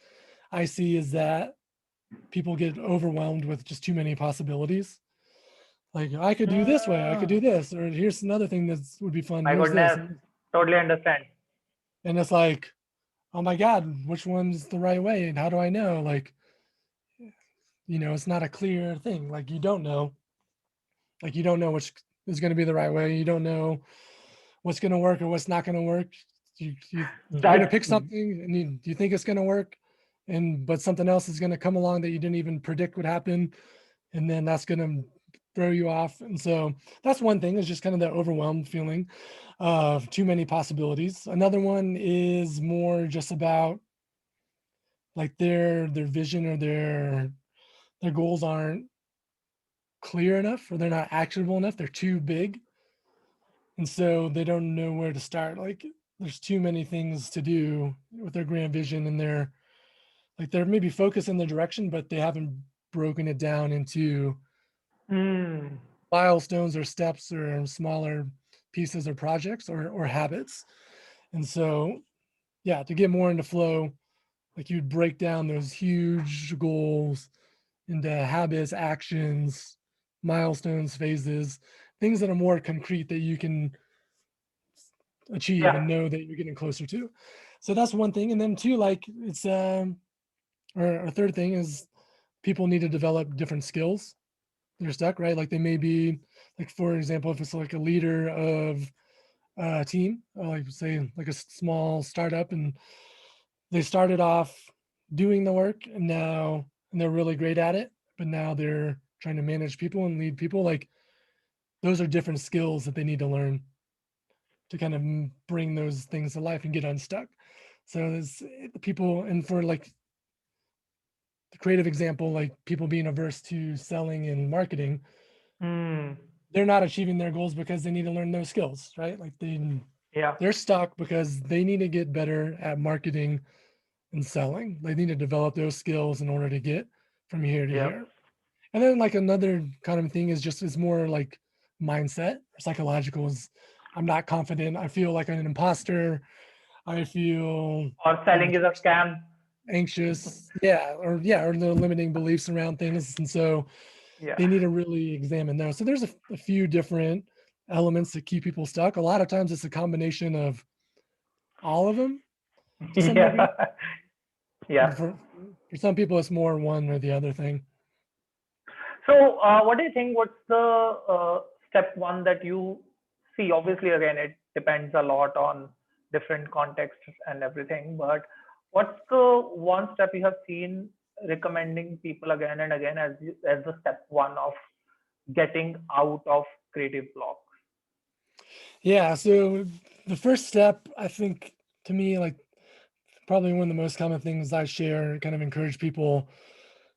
I see is that people get overwhelmed with just too many possibilities. Like I could do this way, I could do Mm, this, or here's another thing that would be fun. my Here's this, goodness. Totally understand. and it's like, oh my god, which one's the right way, and how do I know? Like, it's not a clear thing. Like you don't know. Like you don't know which is going to be the right way. You don't know what's going to work or what's not going to work. You're going to That's pick something, and you think it's going to work, but something else is going to come along that you didn't even predict would happen, and then that's going to throw you off. And so that's one thing, is just kind of the overwhelmed feeling of too many possibilities. Another one is more just about like their vision or their goals aren't clear enough, or they're not actionable enough. They're too big, and so they don't know where to start. Like there's too many things to do with their grand vision, and they're maybe focused in the direction, but they haven't broken it down into Hmm. milestones or steps or smaller pieces or projects or habits. And so, yeah, to get more into flow, like you'd break down those huge goals into habits, actions, milestones, phases, things that are more concrete that you can achieve Yeah. and know that you're getting closer to. So that's one thing. And then two, like it's or a third thing is people need to develop different skills. They're stuck, right? Like they may be, like for example, if it's like a leader of a team, like say like a small startup, and they started off doing the work and they're really great at it, but now they're trying to manage people and lead people. Like those are different skills that they need to learn to kind of bring those things to life and get unstuck. So there's people, and for like the creative example, like people being averse to selling and marketing, Hmm. they're not achieving their goals because they need to learn those skills, right? Like Yeah. they're stuck because they need to get better at marketing and selling. They need to develop those skills in order to get from here to Yep. here. And then like another kind of thing is just is more like mindset or psychological, is I'm not confident. I feel like I'm an imposter. I feel, Or selling is a scam. anxious. Or the limiting beliefs around things. And so Yeah. they need to really examine those. So there's a few different elements that keep people stuck. A lot of times it's a combination of all of them to some degree. Yeah. Yeah. And for some people, it's more one or the other thing. So, what do you think? What's the step one that you see? Obviously, again, it depends a lot on different contexts and everything. But what's the one step you have seen recommending people again and again as the step one of getting out of creative blocks? Yeah. So the first step, I think, to me, like probably one of the most common things I share and kind of encourage people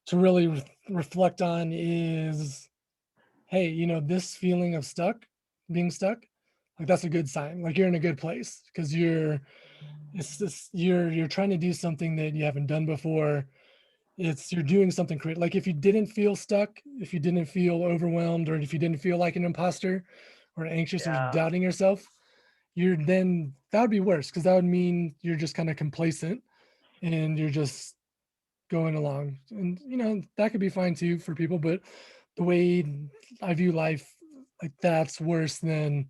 to really reflect on is, hey, this feeling of being stuck, like that's a good sign. Like you're in a good place because you're trying to do something that you haven't done before. You're doing something creative. Like if you didn't feel stuck, if you didn't feel overwhelmed, or if you didn't feel like an imposter or anxious or Yeah. doubting yourself, then that would be worse, because that would mean you're just kind of complacent and you're just going along. And that could be fine too for people, but the way I view life, like that's worse than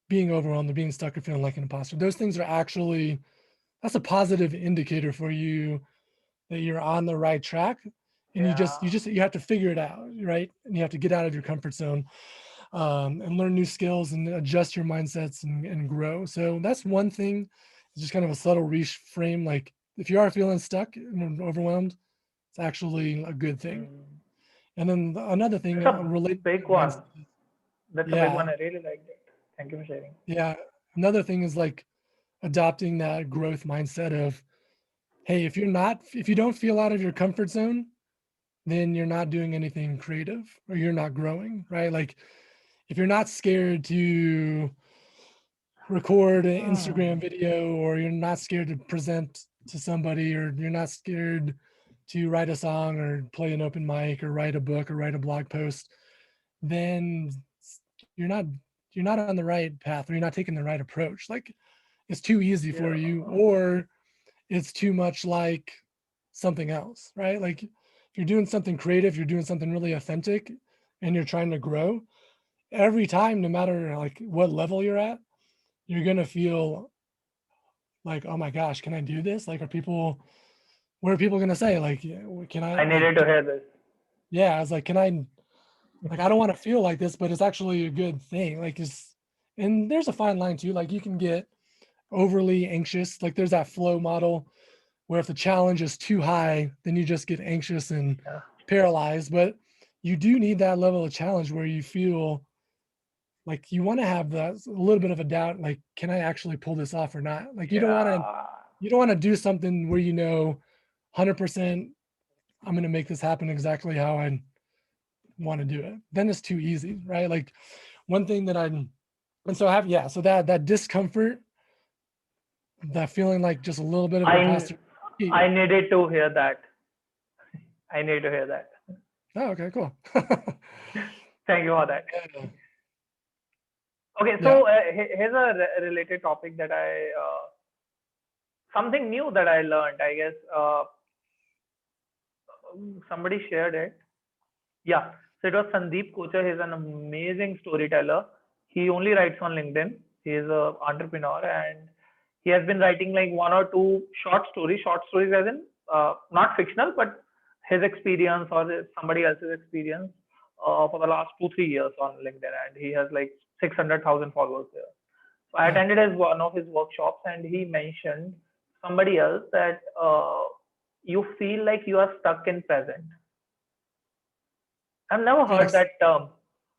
being overwhelmed or being stuck or feeling like an imposter. Those things are actually, that's a positive indicator for you that you're on the right track. And Yeah. you have to figure it out, right? And you have to get out of your comfort zone, and learn new skills and adjust your mindsets and grow. So that's one thing. It's just kind of a subtle reframe. Like if you are feeling stuck and overwhelmed, it's actually a good thing. Mm. And then another thing That's a related big to mindset. one. That's a big Yeah, one. I really liked it. Thank you for sharing. yeah. Another thing is like adopting that growth mindset of, hey, if you don't feel out of your comfort zone, then you're not doing anything creative or you're not growing, right? Like if you're not scared to record an Hmm. Instagram video, or you're not scared to present to somebody, or you're not scared to write a song or play an open mic or write a book or write a blog post, then you're not you're not on the right path, or you're not taking the right approach. Like it's too easy Yeah. for you, or it's too much like something else, right? Like if you're doing something creative, you're doing something really authentic, and you're trying to grow every time, no matter like what level you're at, you're going to feel like, oh my gosh, can I do this? Like, what are people going to say? Like, yeah, can I, I like, needed to hear this. yeah, I was like, I don't want to feel like this, but it's actually a good thing. Like, and there's a fine line too. Like, you can get overly anxious. Like, there's that flow model where if the challenge is too high, then you just get anxious and Yeah. paralyzed. But you do need that level of challenge where you feel like you want to have that a little bit of a doubt, like, can I actually pull this off or not? Like Yeah. you don't want to do something where 100% I'm going to make this happen exactly how I want to do it. Then it's too easy, right? Like one thing that I'm and so I have yeah, so that discomfort, that feeling like just a little bit of I imposter. I needed to hear that. I need to hear that. Oh, okay, cool. Thank you for that. Yeah. Okay, Yeah. so here's a related topic that I something new that I learned. I guess somebody shared it. Yeah, so it was Sandeep Kochar. He's an amazing storyteller. He only writes on LinkedIn. He is an entrepreneur and he has been writing like one or two short stories as in not fictional, but his experience or somebody else's experience for the last 2 3 years on LinkedIn, and he has like 600,000 followers there. So I Wow. attended one of his workshops, and he mentioned somebody else that you feel like you are stuck in present. I've never heard Yes. that term.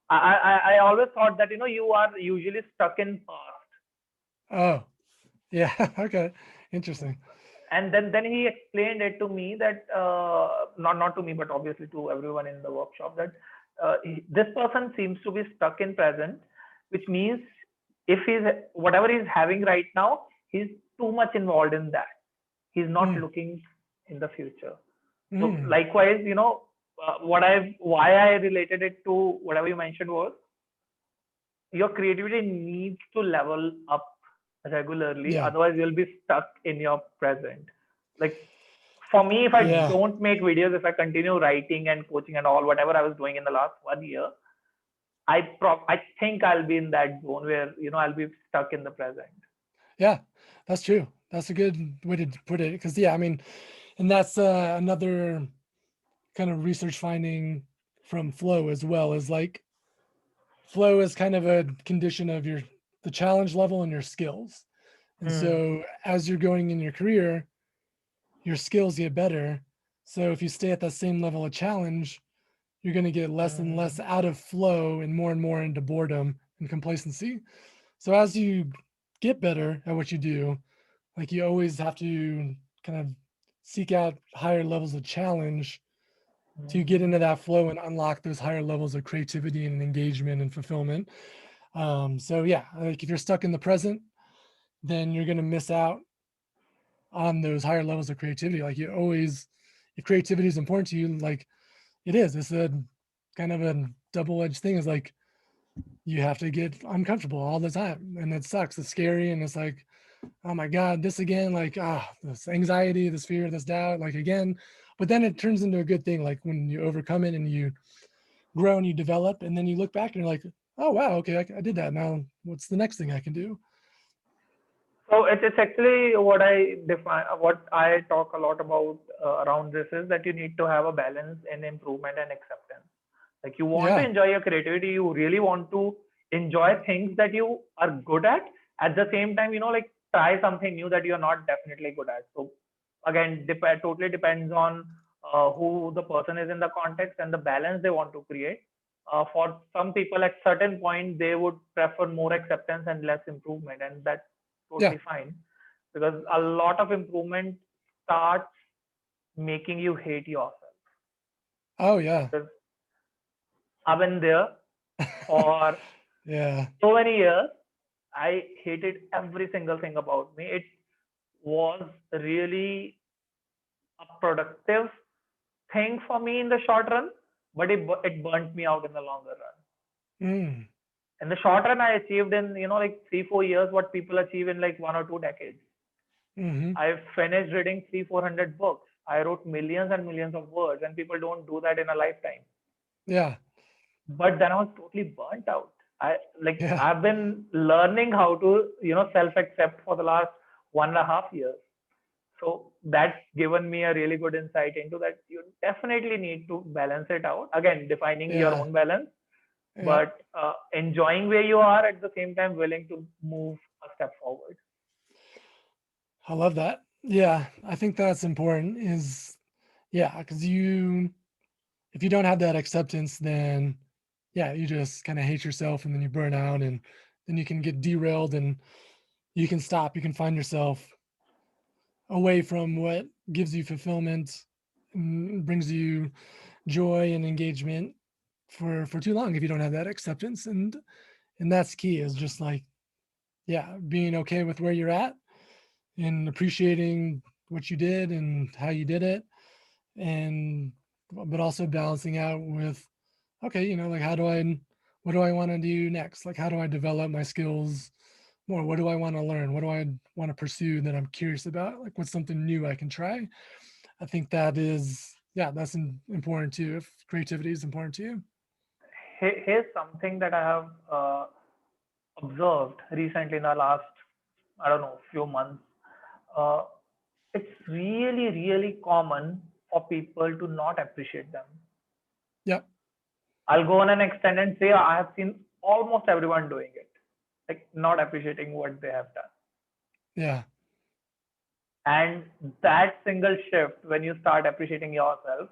I always thought that you are usually stuck in past. Oh, yeah. Okay. Interesting. And then he explained it to me that not to me but obviously to everyone in the workshop that this person seems to be stuck in present, which means if he's whatever he's having right now, he's too much involved in that. He's not Mm, looking in the future. So mm, likewise, why I related it to whatever you mentioned was your creativity needs to level up regularly, yeah. otherwise you'll be stuck in your present. Like for me, if I Yeah. don't make videos, if I continue writing and coaching and all whatever I was doing in the last 1 year, I think I'll be in that zone where I'll be stuck in the present. Yeah. That's true. That's a good way to put it. Because yeah, I mean, and that's another kind of research finding from flow as well, is like flow is kind of a condition of the challenge level and your skills. And Hmm. so as you're going in your career, your skills get better. So if you stay at that same level of challenge, you're going to get less and less Hmm. out of flow and more into boredom and complacency. So as you get better at what you do, like you always have to kind of seek out higher levels of challenge to get Hmm. into that flow and unlock those higher levels of creativity and engagement and fulfillment. So yeah, like if you're stuck in the present, then you're going to miss out on those higher levels of creativity. Like you always, if creativity is important to you, like it is, it's a kind of a double-edged thing. Is like you have to get uncomfortable all the time, and it sucks. It's scary, and it's like, oh my god, this again. Like this anxiety, this fear, this doubt, like again. But then it turns into a good thing. Like when you overcome it and you grow and you develop, and then you look back and you're like, oh wow, okay, I did that. Now what's the next thing I can do? So it's actually what I define, what I talk a lot about around this is that you need to have a balance in improvement and acceptance. Like you want to Yeah, enjoy your creativity, you really want to enjoy things that you are good at. At the same time, like try something new that you're not definitely good at. So again, totally depends on who the person is in the context and the balance they want to create. For some people, at certain point, they would prefer more acceptance and less improvement, and that's yeah. totally fine because a lot of improvement starts making you hate yourself. Oh yeah. Because I've been there for Yeah. so many years. I hated every single thing about me. It was really a productive thing for me in the short run, but it burnt me out in the longer run. Mm, In the short run, I achieved in like 3 4 years what people achieve in like 1 or 2 decades. hmm. I finished reading 300 400 books. I wrote millions and millions of words, and people don't do that in a lifetime. Yeah. But then I was totally burnt out. Yeah. I've been learning how to self accept for the last 1.5 years. So that's given me a really good insight into that you definitely need to balance it out. Again, defining your Yeah. own balance, Yeah. but enjoying where you are at the same time, willing to move a step forward. I love that. Yeah, I think that's important is, yeah, because if you don't have that acceptance, then yeah, you just kind of hate yourself and then you burn out and then you can get derailed and you can stop. You can find yourself away from what gives you fulfillment and brings you joy and engagement for too long if you don't have that acceptance. And that's key is just like, yeah, being okay with where you're at and appreciating what you did and how you did it, and but also balancing out with, okay, like what do I want to do next, like how do I develop my skills more, what do I want to learn, what do I want to pursue that I'm curious about, like what's something new I can try. I think that is, yeah, that's important too, if creativity is important to you. Here's something that I have observed recently in the last, I don't know, few months. Uh, it's really, really common for people to not appreciate them. Yep. I'll go on an extent and say I have seen almost everyone doing it, like not appreciating what they have done. Yeah. And that single shift, when you start appreciating yourself,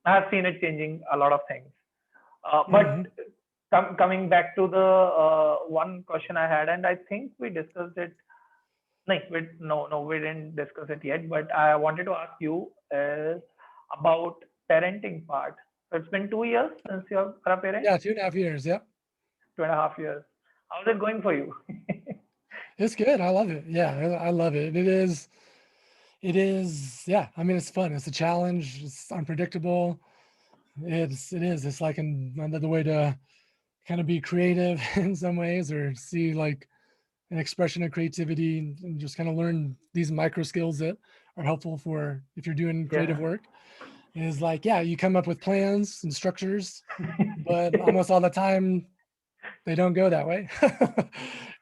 I have seen it changing a lot of things. Hmm. But coming back to the one question I had, and I think we discussed it. No, we didn't discuss it yet. But I wanted to ask you is about parenting part. So it's been 2 years since you're a parent, Yeah, 2.5 years. Yep. 2.5 years. How's it going for you? It's good. I love it. Yeah, I love it. It is, yeah, I mean, it's fun, it's a challenge, it's unpredictable. It's like another way to kind of be creative in some ways, or see like an expression of creativity, and just kind of learn these micro skills that are helpful for if you're doing creative Yeah. work. Is like, yeah, you come up with plans and structures, but almost all the time they don't go that way.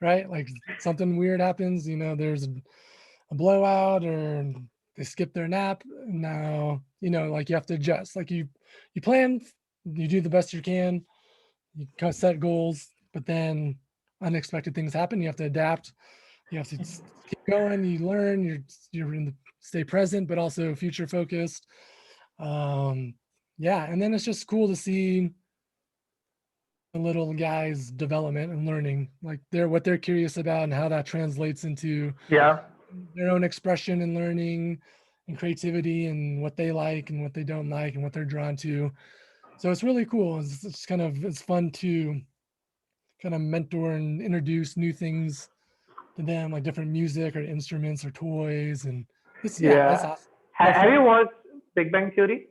Right, like something weird happens, there's a blowout, or they skip their nap. Now, like you have to adjust. Like you plan, you do the best you can, you kind of set goals, but then unexpected things happen. You have to adapt. You have to keep going. You learn. You're in the stay present, but also future focused. Um, yeah, and then it's just cool to see the little guys' development and learning, like what they're curious about and how that translates into Yeah. their own expression and learning and creativity, and what they like and what they don't like and what they're drawn to. So it's really cool. It's fun to kind of mentor and introduce new things to them, like different music or instruments or toys. And it's Yeah. awesome. A lot of Have you fun. watched Big Bang Theory?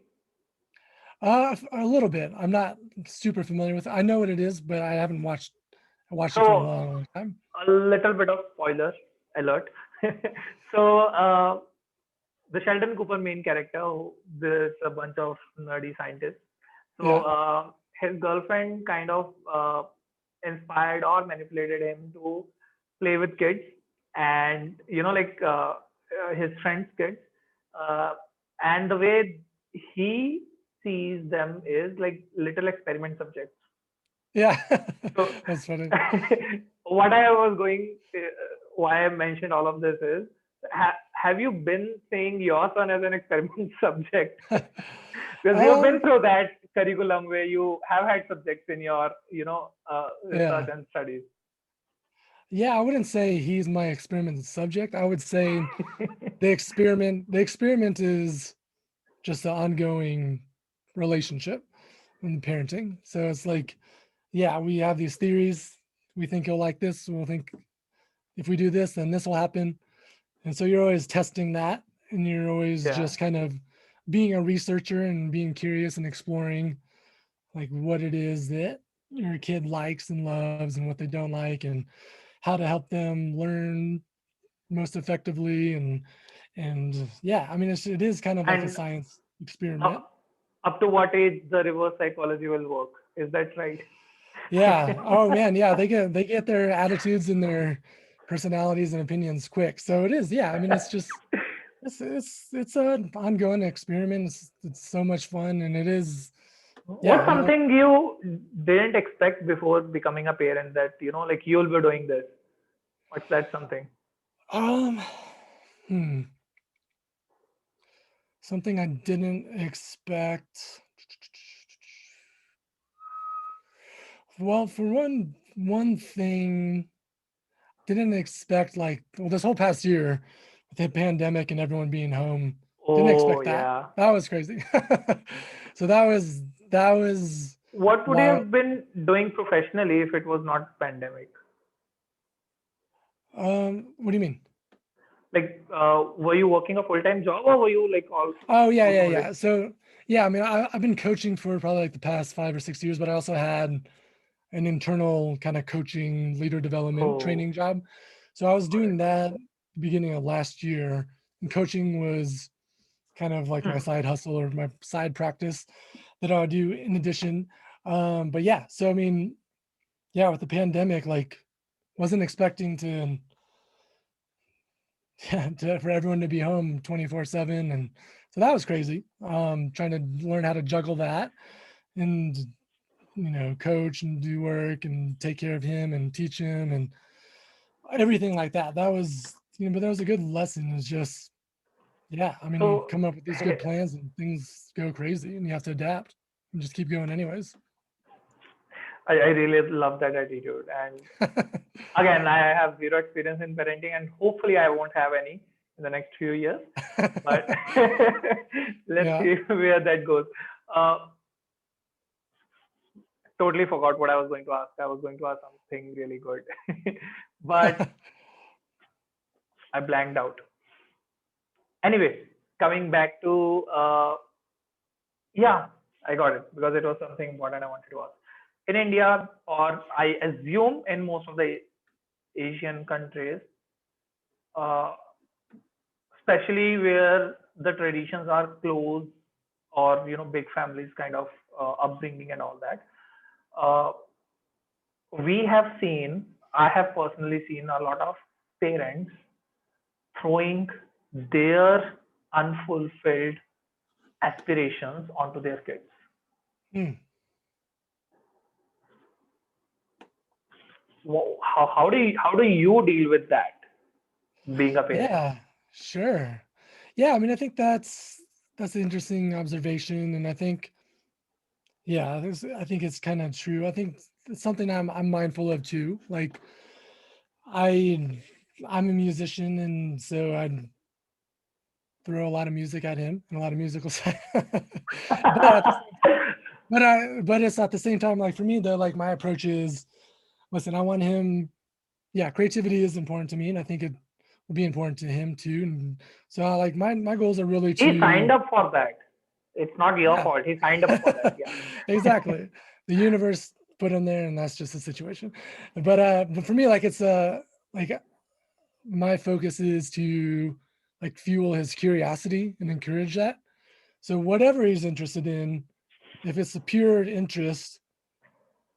A little bit. I'm not super familiar with it. I know what it is, but I watched it for a So long, long time. a little bit of spoiler alert. So the Sheldon Cooper main character, there's a bunch of nerdy scientists. So Yeah. his girlfriend kind of inspired or manipulated him to play with kids, and like his friends' kids, uh, and the way he sees them is like little experiment subjects. Yeah. So That's funny. what I was going, why I mentioned all of this is, have you been seeing your son as an experiment subject? Because you've been um, through that curriculum where you have had subjects in your, research yeah. and studies. Yeah, I wouldn't say he's my experiment subject. I would say the experiment is just an ongoing relationship in parenting. So it's like, yeah, we have these theories. We think you'll like this. We'll think if we do this, then this will happen. And so you're always testing that, and you're always Yeah. just kind of being a researcher and being curious and exploring like what it is that your kid likes and loves and what they don't like, and how to help them learn most effectively. And yeah, I mean, it is kind of like a And science experiment. up, up to what age the reverse psychology will work? Is that right? Yeah. Oh man, yeah, they get their attitudes and their personalities and opinions quick. So it is, yeah. I mean, it's an ongoing experiment. It's so much fun, and it is, yeah. What's I mean, like, something you didn't expect before becoming a parent that, like you'll be doing this? What's that something? um, Hmm. Something I didn't expect. Well, for one thing, didn't expect like well this whole past year with the pandemic and everyone being home. Didn't Oh, expect that. yeah. That was crazy. So that was What would you why. have been doing professionally if it was not pandemic? What do you mean? Like, were you working a full-time job or were you like Oh yeah, yeah, also like, yeah. So yeah, I mean, I've been coaching for probably like the past 5 or 6 years, but I also had an internal kind of coaching leader development oh, training job. So I was got doing it. that beginning of last year, and coaching was kind of like my Hmm. side hustle or my side practice that I would do in addition. But yeah, so I mean, yeah, with the pandemic, like wasn't expecting to, for everyone to be home 24/7, and so that was crazy. Trying to learn how to juggle that and coach and do work and take care of him and teach him and everything like that. That was but that was a good lesson. It's just yeah, I mean, you So, come up with these good plans and things go crazy and you have to adapt and just keep going anyways. I really love that attitude. And again, I have zero experience in parenting, and hopefully, I won't have any in the next few years. But let's Yeah. see where that goes. Uh, Totally forgot what I was going to ask. I was going to ask something really good, but I blanked out. Anyway, coming back to yeah, I got it because it was something important I wanted to ask. In India, or I assume in most of the Asian countries, uh, especially where the traditions are close or big families kind of upbringing and all that, uh, we have seen, I have personally seen a lot of parents throwing their unfulfilled aspirations onto their kids. Hmm. How do you deal with that being a parent? Yeah, sure. Yeah, I mean, I think that's an interesting observation, and I think yeah, I think it's kind of true. I think it's something I'm mindful of too. Like I I'm a musician, and so I throw a lot of music at him and a lot of musical side. But at the same time, but it's at the same time like for me though, like my approach is listen, I want him. Yeah, creativity is important to me, and I think it will be important to him too. And so like my goals are really He signed to up for that. It's not your yeah. fault. He signed up for that. Yeah. Exactly. The universe put him there, and that's just the situation. But for me, like it's like my focus is to like fuel his curiosity and encourage that. So whatever he's interested in, if it's a pure interest,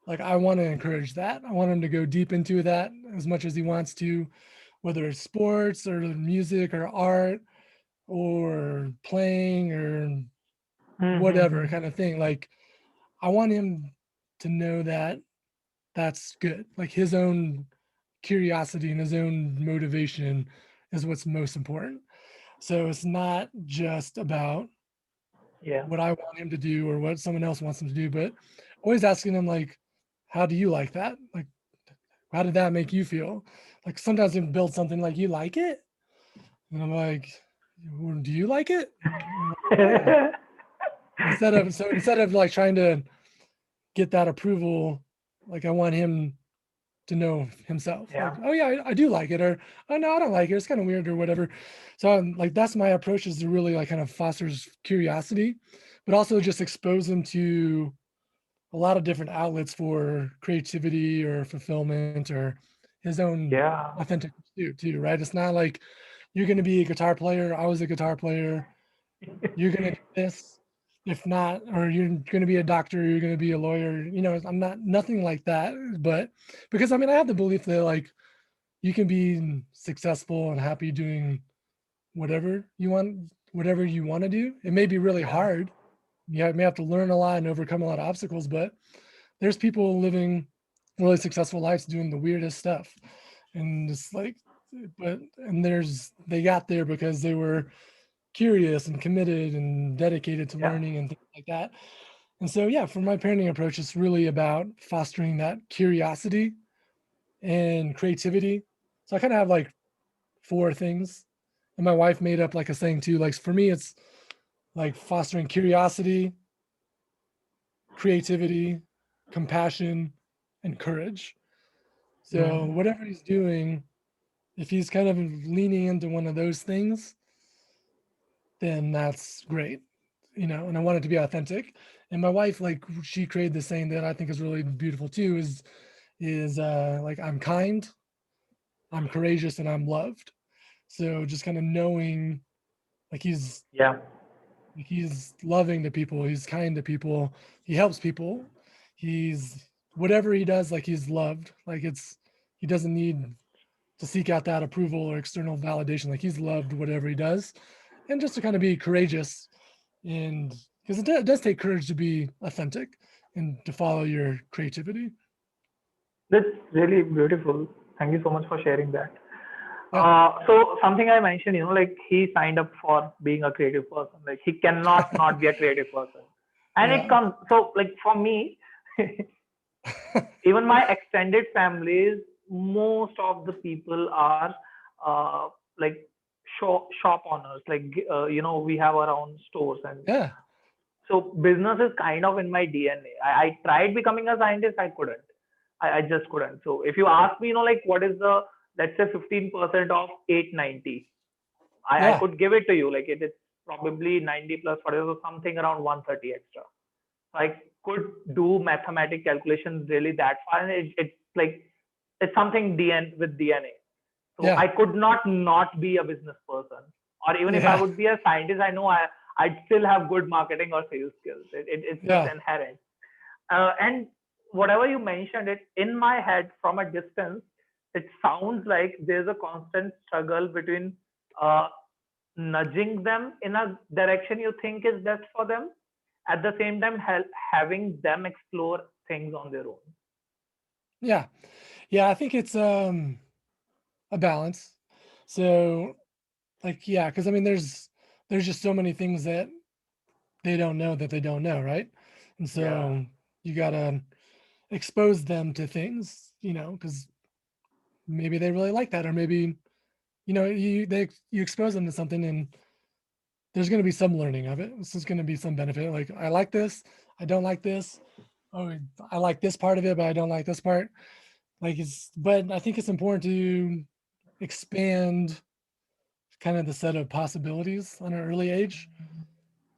like I want to encourage that. I want him to go deep into that as much as he wants to, whether it's sports or music or art or playing or whatever Mm-hmm. kind of thing. Like I want him to know that that's good. Like his own curiosity and his own motivation is what's most important. So it's not just about Yeah. what I want him to do or what someone else wants him to do, but always asking him like, how do you like that? Like, how did that make you feel? Like sometimes we build something like, you like it? And I'm like, well, do you like it? Yeah. Instead of like trying to get that approval, like I want him to know himself. Yeah. Like, oh yeah, I do like it, or oh no, I don't like it. It's kind of weird or whatever. So like that's my approach is to really like kind of fosters curiosity, but also just expose him to a lot of different outlets for creativity or fulfillment or his own Yeah. authentic pursuit too, right? It's not like you're going to be a guitar player. I was a guitar player. You're going to do this. If not, or you're going to be a doctor, you're going to be a lawyer. I'm not nothing like that. But because I mean, I have the belief that like you can be successful and happy doing whatever you want to do. It may be really Yeah. hard. You may have to learn a lot and overcome a lot of obstacles, but there's people living really successful lives doing the weirdest stuff. And it's like, and they got there because they were curious and committed and dedicated to Yeah. learning and things like that. And so, yeah, for my parenting approach, it's really about fostering that curiosity and creativity. So I kind of have like four things. And my wife made up like a saying too. Like for me, it's like fostering curiosity, creativity, compassion, and courage. So Mm. whatever he's doing, if he's kind of leaning into one of those things, then that's great. And I want it to be authentic. And my wife, like she created this saying that I think is really beautiful too, is like I'm kind, I'm courageous, and I'm loved. So just kind of knowing like Yeah. he's loving to people, he's kind to people, he helps people, he's whatever he does, like he's loved. Like he doesn't need to seek out that approval or external validation. Like he's loved whatever he does. And just to kind of be courageous, and because it does take courage to be authentic and to follow your creativity. That's really beautiful. Thank you so much for sharing that. Yeah. So something I mentioned, like he signed up for being a creative person. Like he cannot not be a creative person. And it Yeah. comes, so like for me, even my extended families, most of the people are like shop owners. Like, we have our own stores, and Yeah. so business is kind of in my DNA. I tried becoming a scientist, I couldn't. I just couldn't. So if you ask me, like what is the, let's say 15% of 890, I Yeah. could give it to you. Like it is probably 90 plus 40, so something around 130 extra. I could do mathematic calculations really that far. And it's like, it's something with DNA. So Yeah. I could not be a business person. Or even if I Yeah. would be a scientist, I know I'd still have good marketing or sales skills. It's just Yeah. inherent. And whatever you mentioned, it in my head from a distance, it sounds like there's a constant struggle between uh, nudging them in a direction you think is best for them, at the same time having them explore things on their own. Yeah. Yeah. I think it's a balance. So like yeah, because I mean there's just so many things that they don't know that they don't know, right? And Yeah, so you gotta expose them to things, because maybe they really like that, or maybe you expose them to something, and there's going to be some learning of it. This is going to be some benefit. Like I like this, I don't like this. Oh, I like this part of it, but I don't like this part. But I think it's important to expand kind of the set of possibilities on an early age,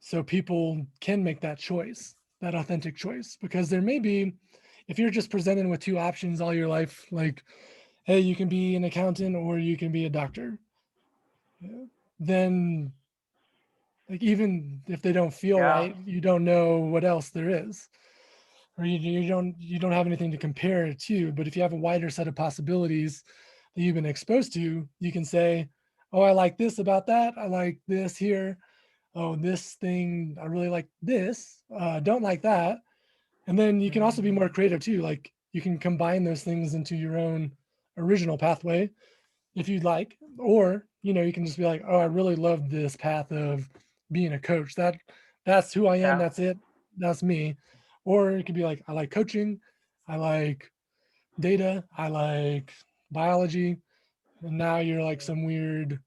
so people can make that choice, that authentic choice. Because there may be, if you're just presented with two options all your life, like, hey, you can be an accountant or you can be a doctor, then like even if they don't feel yeah, right, you don't know what else there is, or you don't have anything to compare it to. But if you have a wider set of possibilities that you've been exposed to, you can say, oh, I like this about that, I like this here, oh, this thing, I really like this, don't like that. And then you can also be more creative too. Like you can combine those things into your own original pathway if you'd like, or you can just be like, oh, I really love this path of being a coach. That's who I am. yeah, That's it. That's me. Or it could be like, I like coaching. I like data. I like biology. And now you're like some weird,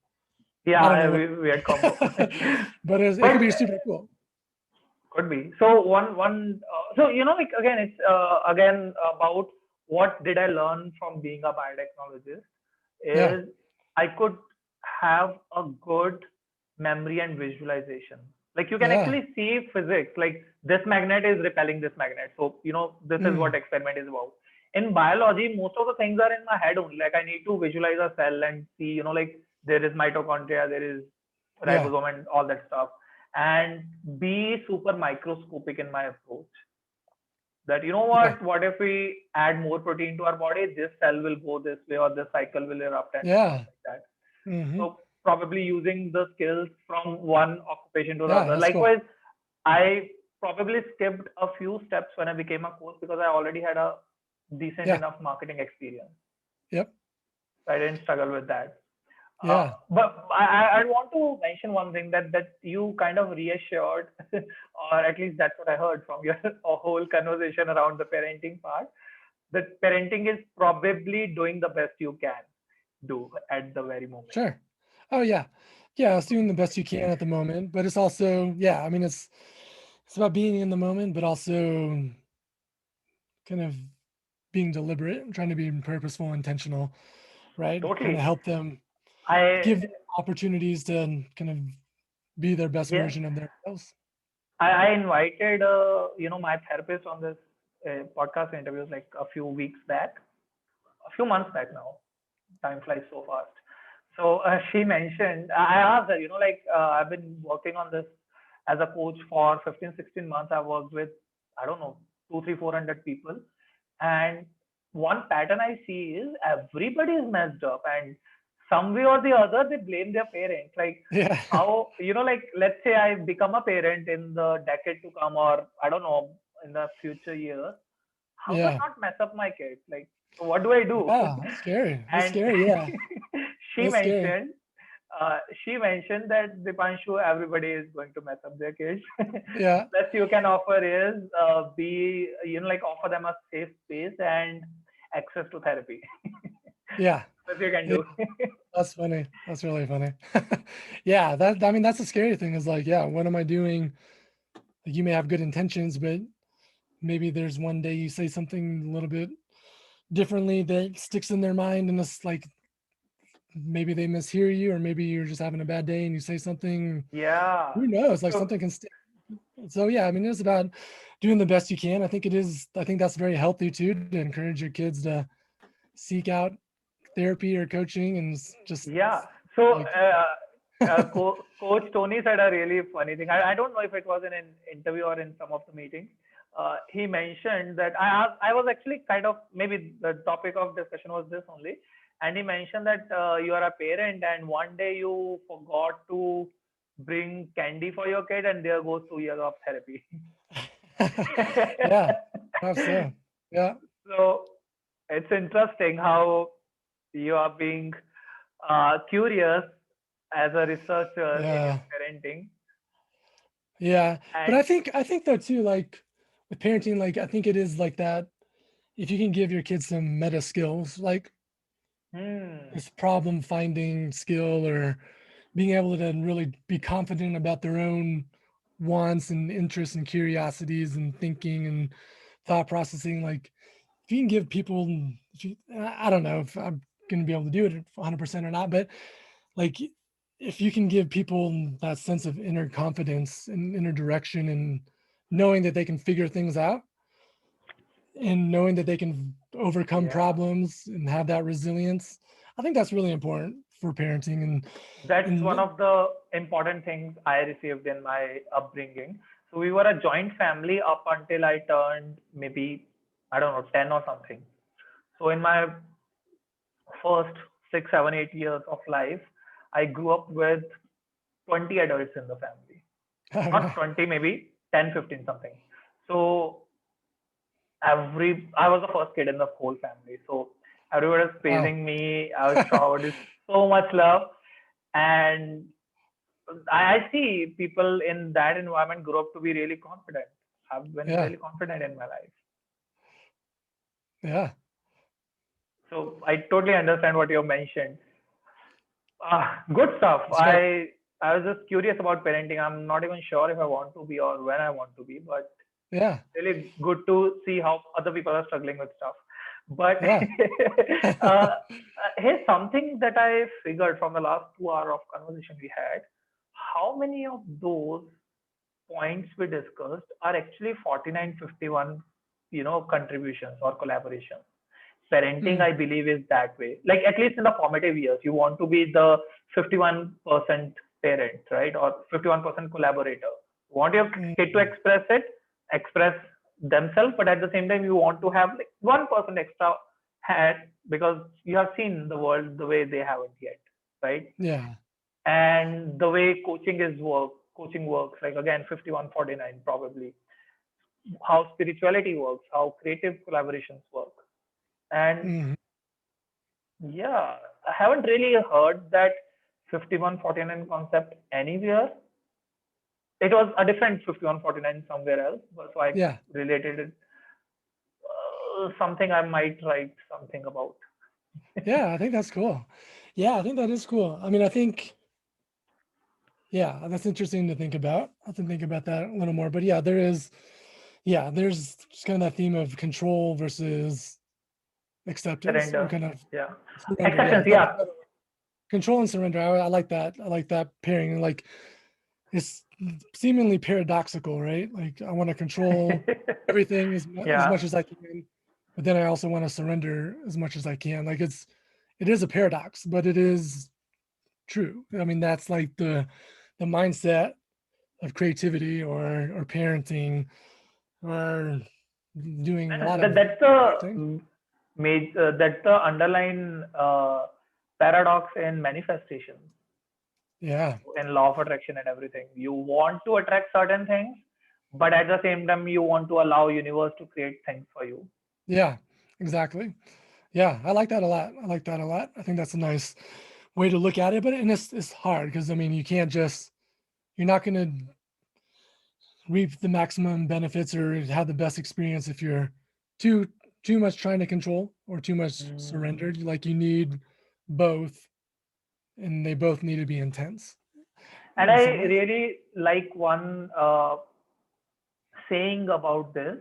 I don't yeah. know what, Weird combo. but it But could be super cool. could be. So one. So like again, it's again about what did I learn from being a biotechnologist Yeah. is I could have a good memory and visualization. Like you can Yeah. actually see physics. Like this magnet is repelling this magnet. So this is what Mm, experiment is about. In biology, most of the things are in my head only. Like I need to visualize a cell and see, like there is mitochondria, there is yeah. ribosome and all that stuff, and be super microscopic in my approach. That Yeah. what if we add more protein to our body, this cell will go this way or this cycle will erupt and stuff Yeah. like that. Hmm. So probably using the skills from one occupation to the Yeah. other. That's cool. Likewise, I probably skipped a few steps when I became a coach because I already had a decent Yeah. enough marketing experience. Yep. So I didn't struggle with that. Yeah. But I want to mention one thing that you kind of reassured, or at least that's what I heard from your whole conversation around the parenting part, that parenting is probably doing the best you can do at the very moment. Sure. Oh yeah. Yeah, it's doing the best you can at the moment, but it's also, yeah, I mean it's about being in the moment, but also kind of being deliberate and trying to be purposeful, intentional, right? Kind of Totally. help them, I give them opportunities to kind of be their best yeah. version of themselves. I invited my therapist on this podcast interviews like a few weeks back, a few months back now. Time flies so fast. So she mentioned, I asked her, I've been working on this as a coach for 15, 16 months. I worked with, I don't know, two, three, 400 people. And one pattern I see is everybody is messed up, and some way or the other, they blame their parents. Like, Yeah. how, let's say I become a parent in the decade to come, or I don't know, in the future years, how do I Yeah. not mess up my kids? Like, what do I do? Yeah. That's scary. It's And scary. Yeah. she It's scary. mentioned, she mentioned that Dipanshu, everybody is going to mess up their kids. Yeah. Best you can offer is offer them a safe space and access to therapy. Yeah. Best you can Yeah. do. That's funny. That's really funny. Yeah. I mean, that's the scary thing is like, yeah, what am I doing? Like, you may have good intentions, but maybe there's one day you say something a little bit differently that sticks in their mind, and it's like maybe they mishear you, or maybe you're just having a bad day and you say something, Yeah. who knows, like So something can stick. So yeah, I mean, it's about doing the best you can. I think that's very healthy too, to encourage your kids to seek out therapy or coaching and just yeah. So like Coach Tony said a really funny thing. I don't know if it was in an interview or in some of the meetings. He mentioned that I was actually kind of, maybe the topic of discussion was this only, and he mentioned that you are a parent and one day you forgot to bring candy for your kid, and there goes 2 years of therapy. yeah, perhaps so. Yeah. So it's interesting how you are being curious as a researcher in your Yeah. parenting. Yeah. But And I think though too, like with parenting, like I think it is like that. If you can give your kids some meta skills, like hmm, this problem finding skill, or being able to really be confident about their own wants and interests and curiosities and thinking and thought processing, like if you can give people, I don't know if I'm going to be able to do it 100% or not, but like if you can give people that sense of inner confidence and inner direction, and knowing that they can figure things out, and knowing that they can overcome yeah, problems and have that resilience, I think that's really important for parenting. that's one And of the important things I received in my upbringing. So we were a joint family up until I turned maybe, I don't know, 10 or something. So in my first 6, 7, 8 years of life, I grew up with 20 adults in the family. Not okay. 20, maybe 10, 15 something. So I was the first kid in the whole family. So everyone was Wow. praising me. I was showered with so much love. And I see people in that environment grow up to be really confident. I've been Yeah. really confident in my life. Yeah. So I totally understand what you mentioned. Good stuff. That's great. I was just curious about parenting. I'm not even sure if I want to be or when I want to be, but Yeah. really good to see how other people are struggling with stuff. But Yeah. here's something that I figured from the last 2 hours of conversation we had. How many of those points we discussed are actually 4951, contributions or collaborations? Parenting, Mm, I believe, is that way. Like, at least in the formative years, you want to be the 51% parent, right? Or 51% collaborator. You want your kid to mm, express themselves, but at the same time, you want to have like 1% extra hat because you have seen the world the way they haven't yet, right? yeah. And the way coaching works, like again, 5149 probably, how spirituality works, how creative collaborations work. And Mm, yeah, I haven't really heard that 5149 concept anywhere. It was a different 5149 somewhere else, so I Yeah. related it something I might write something about. Yeah, I think that's cool. Yeah, I think that is cool. I mean, I think, yeah, that's interesting to think about. I have to think about that a little more. But yeah, there's just kind of that theme of control versus acceptance, or Surrender. kind of Yeah. surrender. Yeah, Acceptance. that's a Yeah. better word. Control and surrender. I like that. I like that pairing. Like, it's seemingly paradoxical, right? Like, I want to control everything as Yeah. much as I can, but then I also want to surrender as much as I can. Like, it is a paradox, but it is true. I mean, that's like the mindset of creativity, or parenting, or doing a lot of That's acting. the that's the underlying paradox in manifestation, Yeah, in law of attraction and everything. You want to attract certain things, but at the same time, you want to allow universe to create things for you. yeah, exactly. Yeah, I like that a lot. I like that a lot. I think that's a nice way to look at it. But and it's hard because, I mean, you're not going to reap the maximum benefits or have the best experience if you're too too much trying to control or too much Mm. surrendered. Like, you need both, and they both need to be intense And in I some ways. really like one saying about this.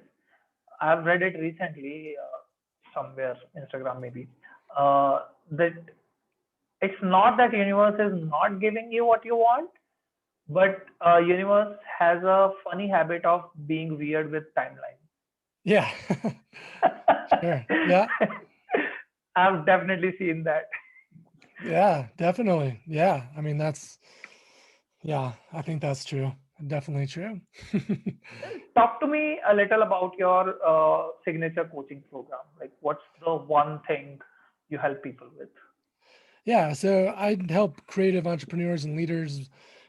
I've read it recently somewhere, Instagram maybe, that it's not that universe is not giving you what you want, but universe has a funny habit of being weird with timeline. Yeah. Sure. Yeah. I've definitely seen that. Yeah, definitely. Yeah. I mean, yeah, I think that's true. Definitely true. Talk to me a little about your signature coaching program. Like, what's the one thing you help people with? Yeah, so I help creative entrepreneurs and leaders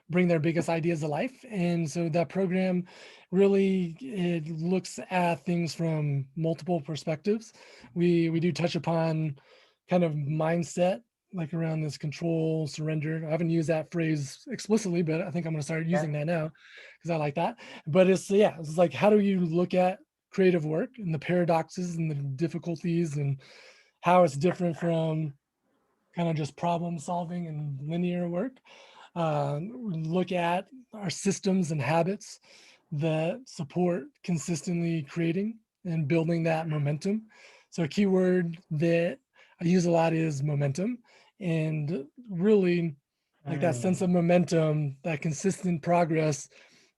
bring their biggest ideas to life. And so that program really, it looks at things from multiple perspectives. We do touch upon kind of mindset, like around this control, surrender. I haven't used that phrase explicitly, but I think I'm going to start Yeah. using that now because I like that. But it's like, how do you look at creative work and the paradoxes and the difficulties, and how it's different from kind of just problem solving and linear work. Look at our systems and habits that support consistently creating and building that momentum. So a keyword that I use a lot is momentum, and really, like, that sense Mm. of momentum, that consistent progress,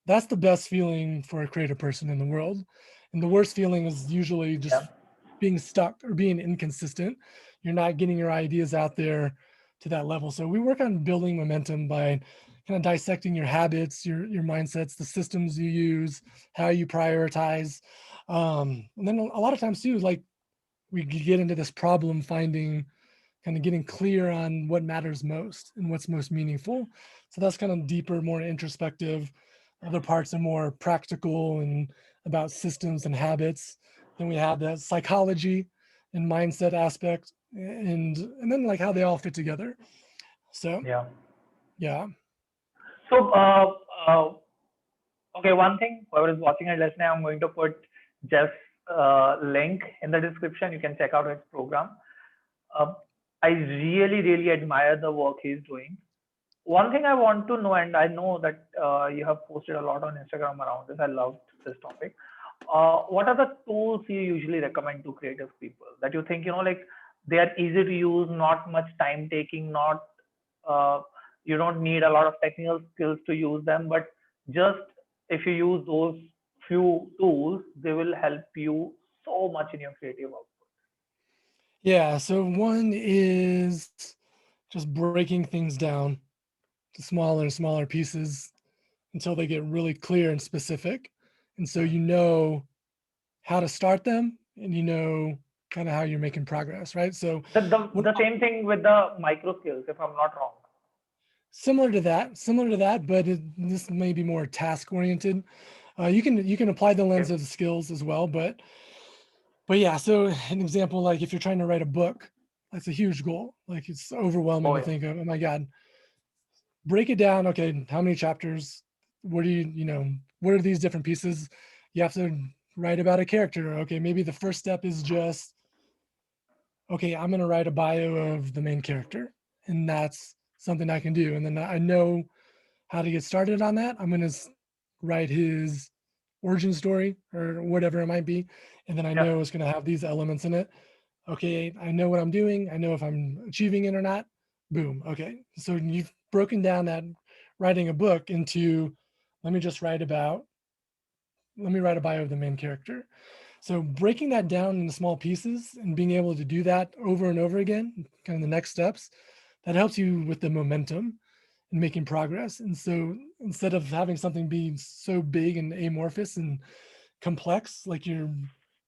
that's the best feeling for a creative person in the world. And the worst feeling is usually Yeah. just being stuck or being inconsistent. You're not getting your ideas out there to that level. So we work on building momentum by kind of dissecting your habits, your mindsets, the systems you use, how you prioritize. And then a lot of times too, like, we get into this problem finding, kind of getting clear on what matters most and what's most meaningful. So that's kind of deeper, more introspective. Other parts are more practical and about systems and habits. Then we have the psychology and mindset aspect, and then, like, how they all fit together. So Yeah. yeah. So, okay, one thing, whoever is watching and listening, I'm going to put Jeff's link in the description. You can check out his program. Uh, I really, really admire the work he's doing. One thing I want to know, and I know that you have posted a lot on Instagram around this. I loved this topic. What are the tools you usually recommend to creative people that you think, like, they are easy to use, not much time taking, not uh, you don't need a lot of technical skills to use them, but just if you use those few tools, they will help you so much in your creative output. Yeah, so one is just breaking things down to smaller and smaller pieces until they get really clear and specific. And so you know how to start them, and you know kind of how you're making progress, right? So The, the, when, the same thing with the micro skills, if I'm not wrong. similar to that, but this may be more task oriented. You can apply the lens Okay. of the skills as well, but yeah. So an example, like if you're trying to write a book, That's a huge goal. Like it's overwhelming Oh to yeah. think of. Oh my God, break it down. Okay, how many chapters? What do what are these different pieces? You have to write about a character. Okay, maybe the first step is just, okay, I'm going to write a bio of the main character, and that's something I can do. And then I know how to get started on that. I'm going to write his origin story or whatever it might be. And then I Yeah. know it's going to have these elements in it. Okay, I know what I'm doing. I know if I'm achieving it or not. Boom. Okay. So you've broken down that writing a book into, let me just write about, let me write a bio of the main character. So breaking that down into small pieces and being able to do that over and over again, kind of the next steps, that helps you with the momentum and making progress. And so instead of having something be so big and amorphous and complex, like you're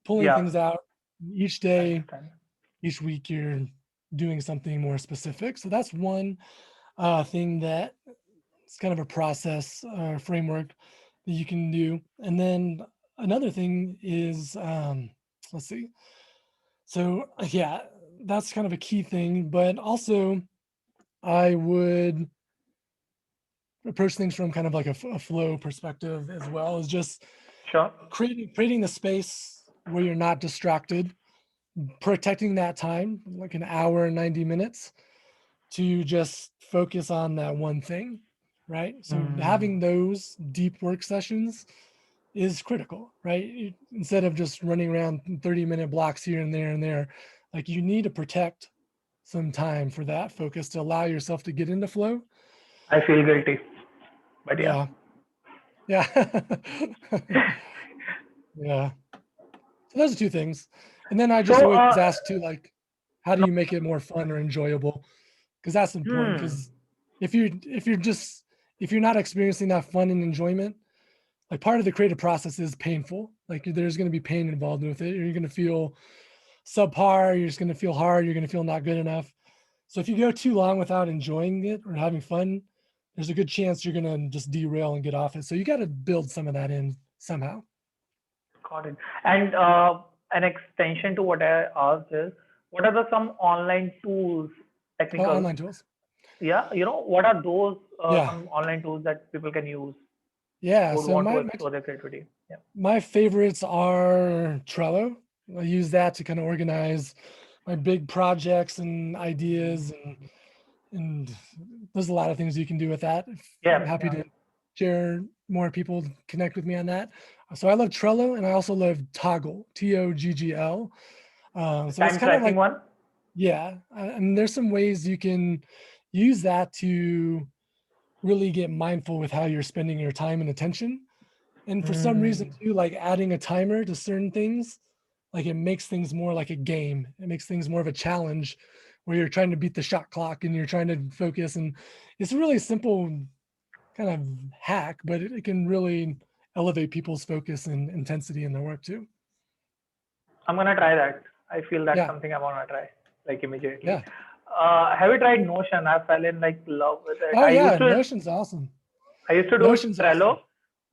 pulling Yeah. things out each I day, understand. each week, you're doing something more specific. So that's one thing that it's kind of a process framework that you can do. And then another thing is, let's see. So yeah, that's kind of a key thing. But also, I would approach things from kind of like a flow perspective as well. Is just Sure. creating the space where you're not distracted, protecting that time, like an hour and 90 minutes, to just focus on that one thing, right? So Mm, having those deep work sessions is critical, right? Instead of just running around 30-minute blocks here and there, like you need to protect some time for that focus to allow yourself to get into flow. I feel guilty, but yeah. Yeah. Yeah. Yeah. So those are two things. And then I just So, always ask too, like, how do no, you make it more fun or enjoyable? Because that's important. hmm, Because if you're not experiencing that fun and enjoyment, like part of the creative process is painful. Like there's going to be pain involved with it. You're going to feel subpar. You're just going to feel hard. You're going to feel not good enough. So if you go too long without enjoying it or having fun, there's a good chance you're going to just derail and get off it. So you got to build some of that in somehow. got it. And an extension to what I asked is, what are the some online tools, Oh, technical? online tools. Yeah, what are those Yeah. some online tools that people can use Yeah. who would So want to my explore their creativity? Yeah. my favorites are Trello. I use that to kind of organize my big projects and ideas, and there's a lot of things you can do with that. I'm Yeah. happy Yeah. to share more people connect with me on that. So I love Trello, and I also love Toggle, Toggl. The So it's time kind of tracking like, one. yeah, and there's some ways you can use that to really get mindful with how you're spending your time and attention. And for some reason Hmm. too, like adding a timer to certain things, like it makes things more like a game. It makes things more of a challenge where you're trying to beat the shot clock and you're trying to focus. And it's a really simple kind of hack, but it can really elevate people's focus and intensity in their work too. I'm gonna try that. I feel that's Yeah. something I wanna try, like immediately. Yeah. Have you tried Notion? I fell in like love with it. Oh yeah. Notion's awesome. I used to do Notion's Trello, awesome.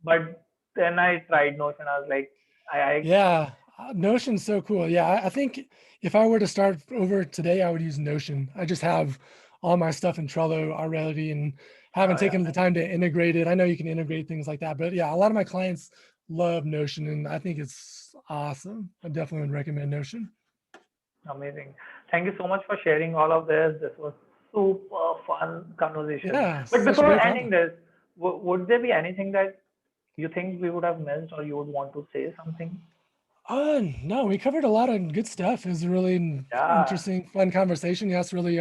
but then I tried Notion. I was like, I Yeah, Notion's so cool. Yeah, I think if I were to start over today, I would use Notion. I just have all my stuff in Trello already and haven't yeah. taken the time to integrate it. I know you can integrate things like that, but yeah, a lot of my clients love Notion and I think it's awesome. I definitely would recommend Notion. Amazing. Thank you so much for sharing all of this. This was super fun conversation. Yeah, But such a before great combo. ending this, would there be anything that you think we would have missed or you would want to say something? No, we covered a lot of good stuff. It was a really Yeah, interesting, fun conversation. You asked really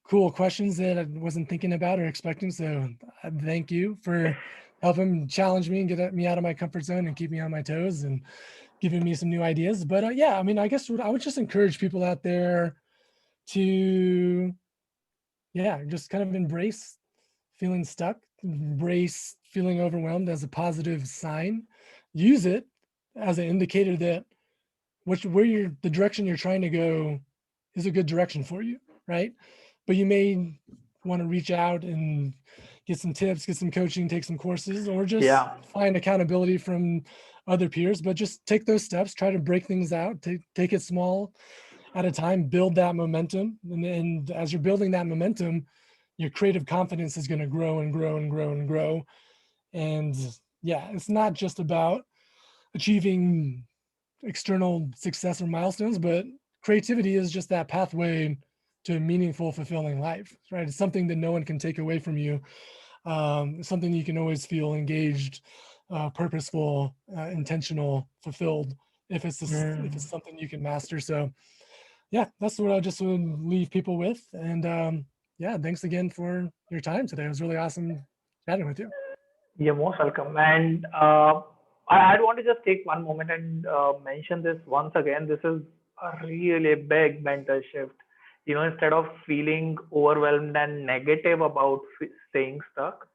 cool questions that I wasn't thinking about or expecting. So thank you for helping challenge me and get me out of my comfort zone and keep me on my toes and giving me some new ideas. But yeah, I mean, I guess I would just encourage people out there to, yeah, just kind of embrace feeling stuck, embrace feeling overwhelmed as a positive sign, use it as an indicator that the direction you're trying to go is a good direction for you, right? But you may want to reach out and get some tips, get some coaching, take some courses, or just yeah. find accountability from other peers. But just take those steps, try to break things out, take it small, at a time, build that momentum. And as you're building that momentum, your creative confidence is going to grow and grow and grow and grow. And yeah, it's not just about achieving external success or milestones, but creativity is just that pathway to a meaningful, fulfilling life, right? It's something that no one can take away from you. It's something you can always feel engaged, purposeful, intentional, fulfilled if if it's something you can master. So yeah, that's what I just would leave people with. And yeah, thanks again for your time today. It was really awesome chatting with you. You're most welcome. And I'd want to just take one moment and mention this once again. This is a really big mental shift. You know, instead of feeling overwhelmed and negative about staying stuck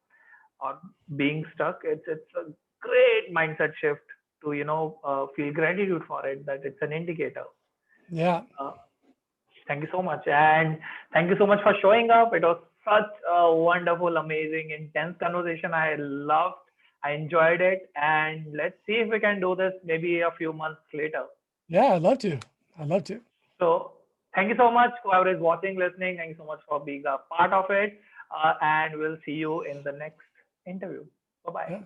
or being stuck, it's a great mindset shift to feel gratitude for it. That it's an indicator. Yeah. Uh, Thank you so much. And thank you so much for showing up. It was such a wonderful, amazing, intense conversation. I loved, I enjoyed it. And let's see if we can do this maybe a few months later. Yeah, I'd love to. I'd love to. So thank you so much, whoever is watching, listening. Thank you so much for being a part of it. And we'll see you in the next interview. Bye bye. Yeah.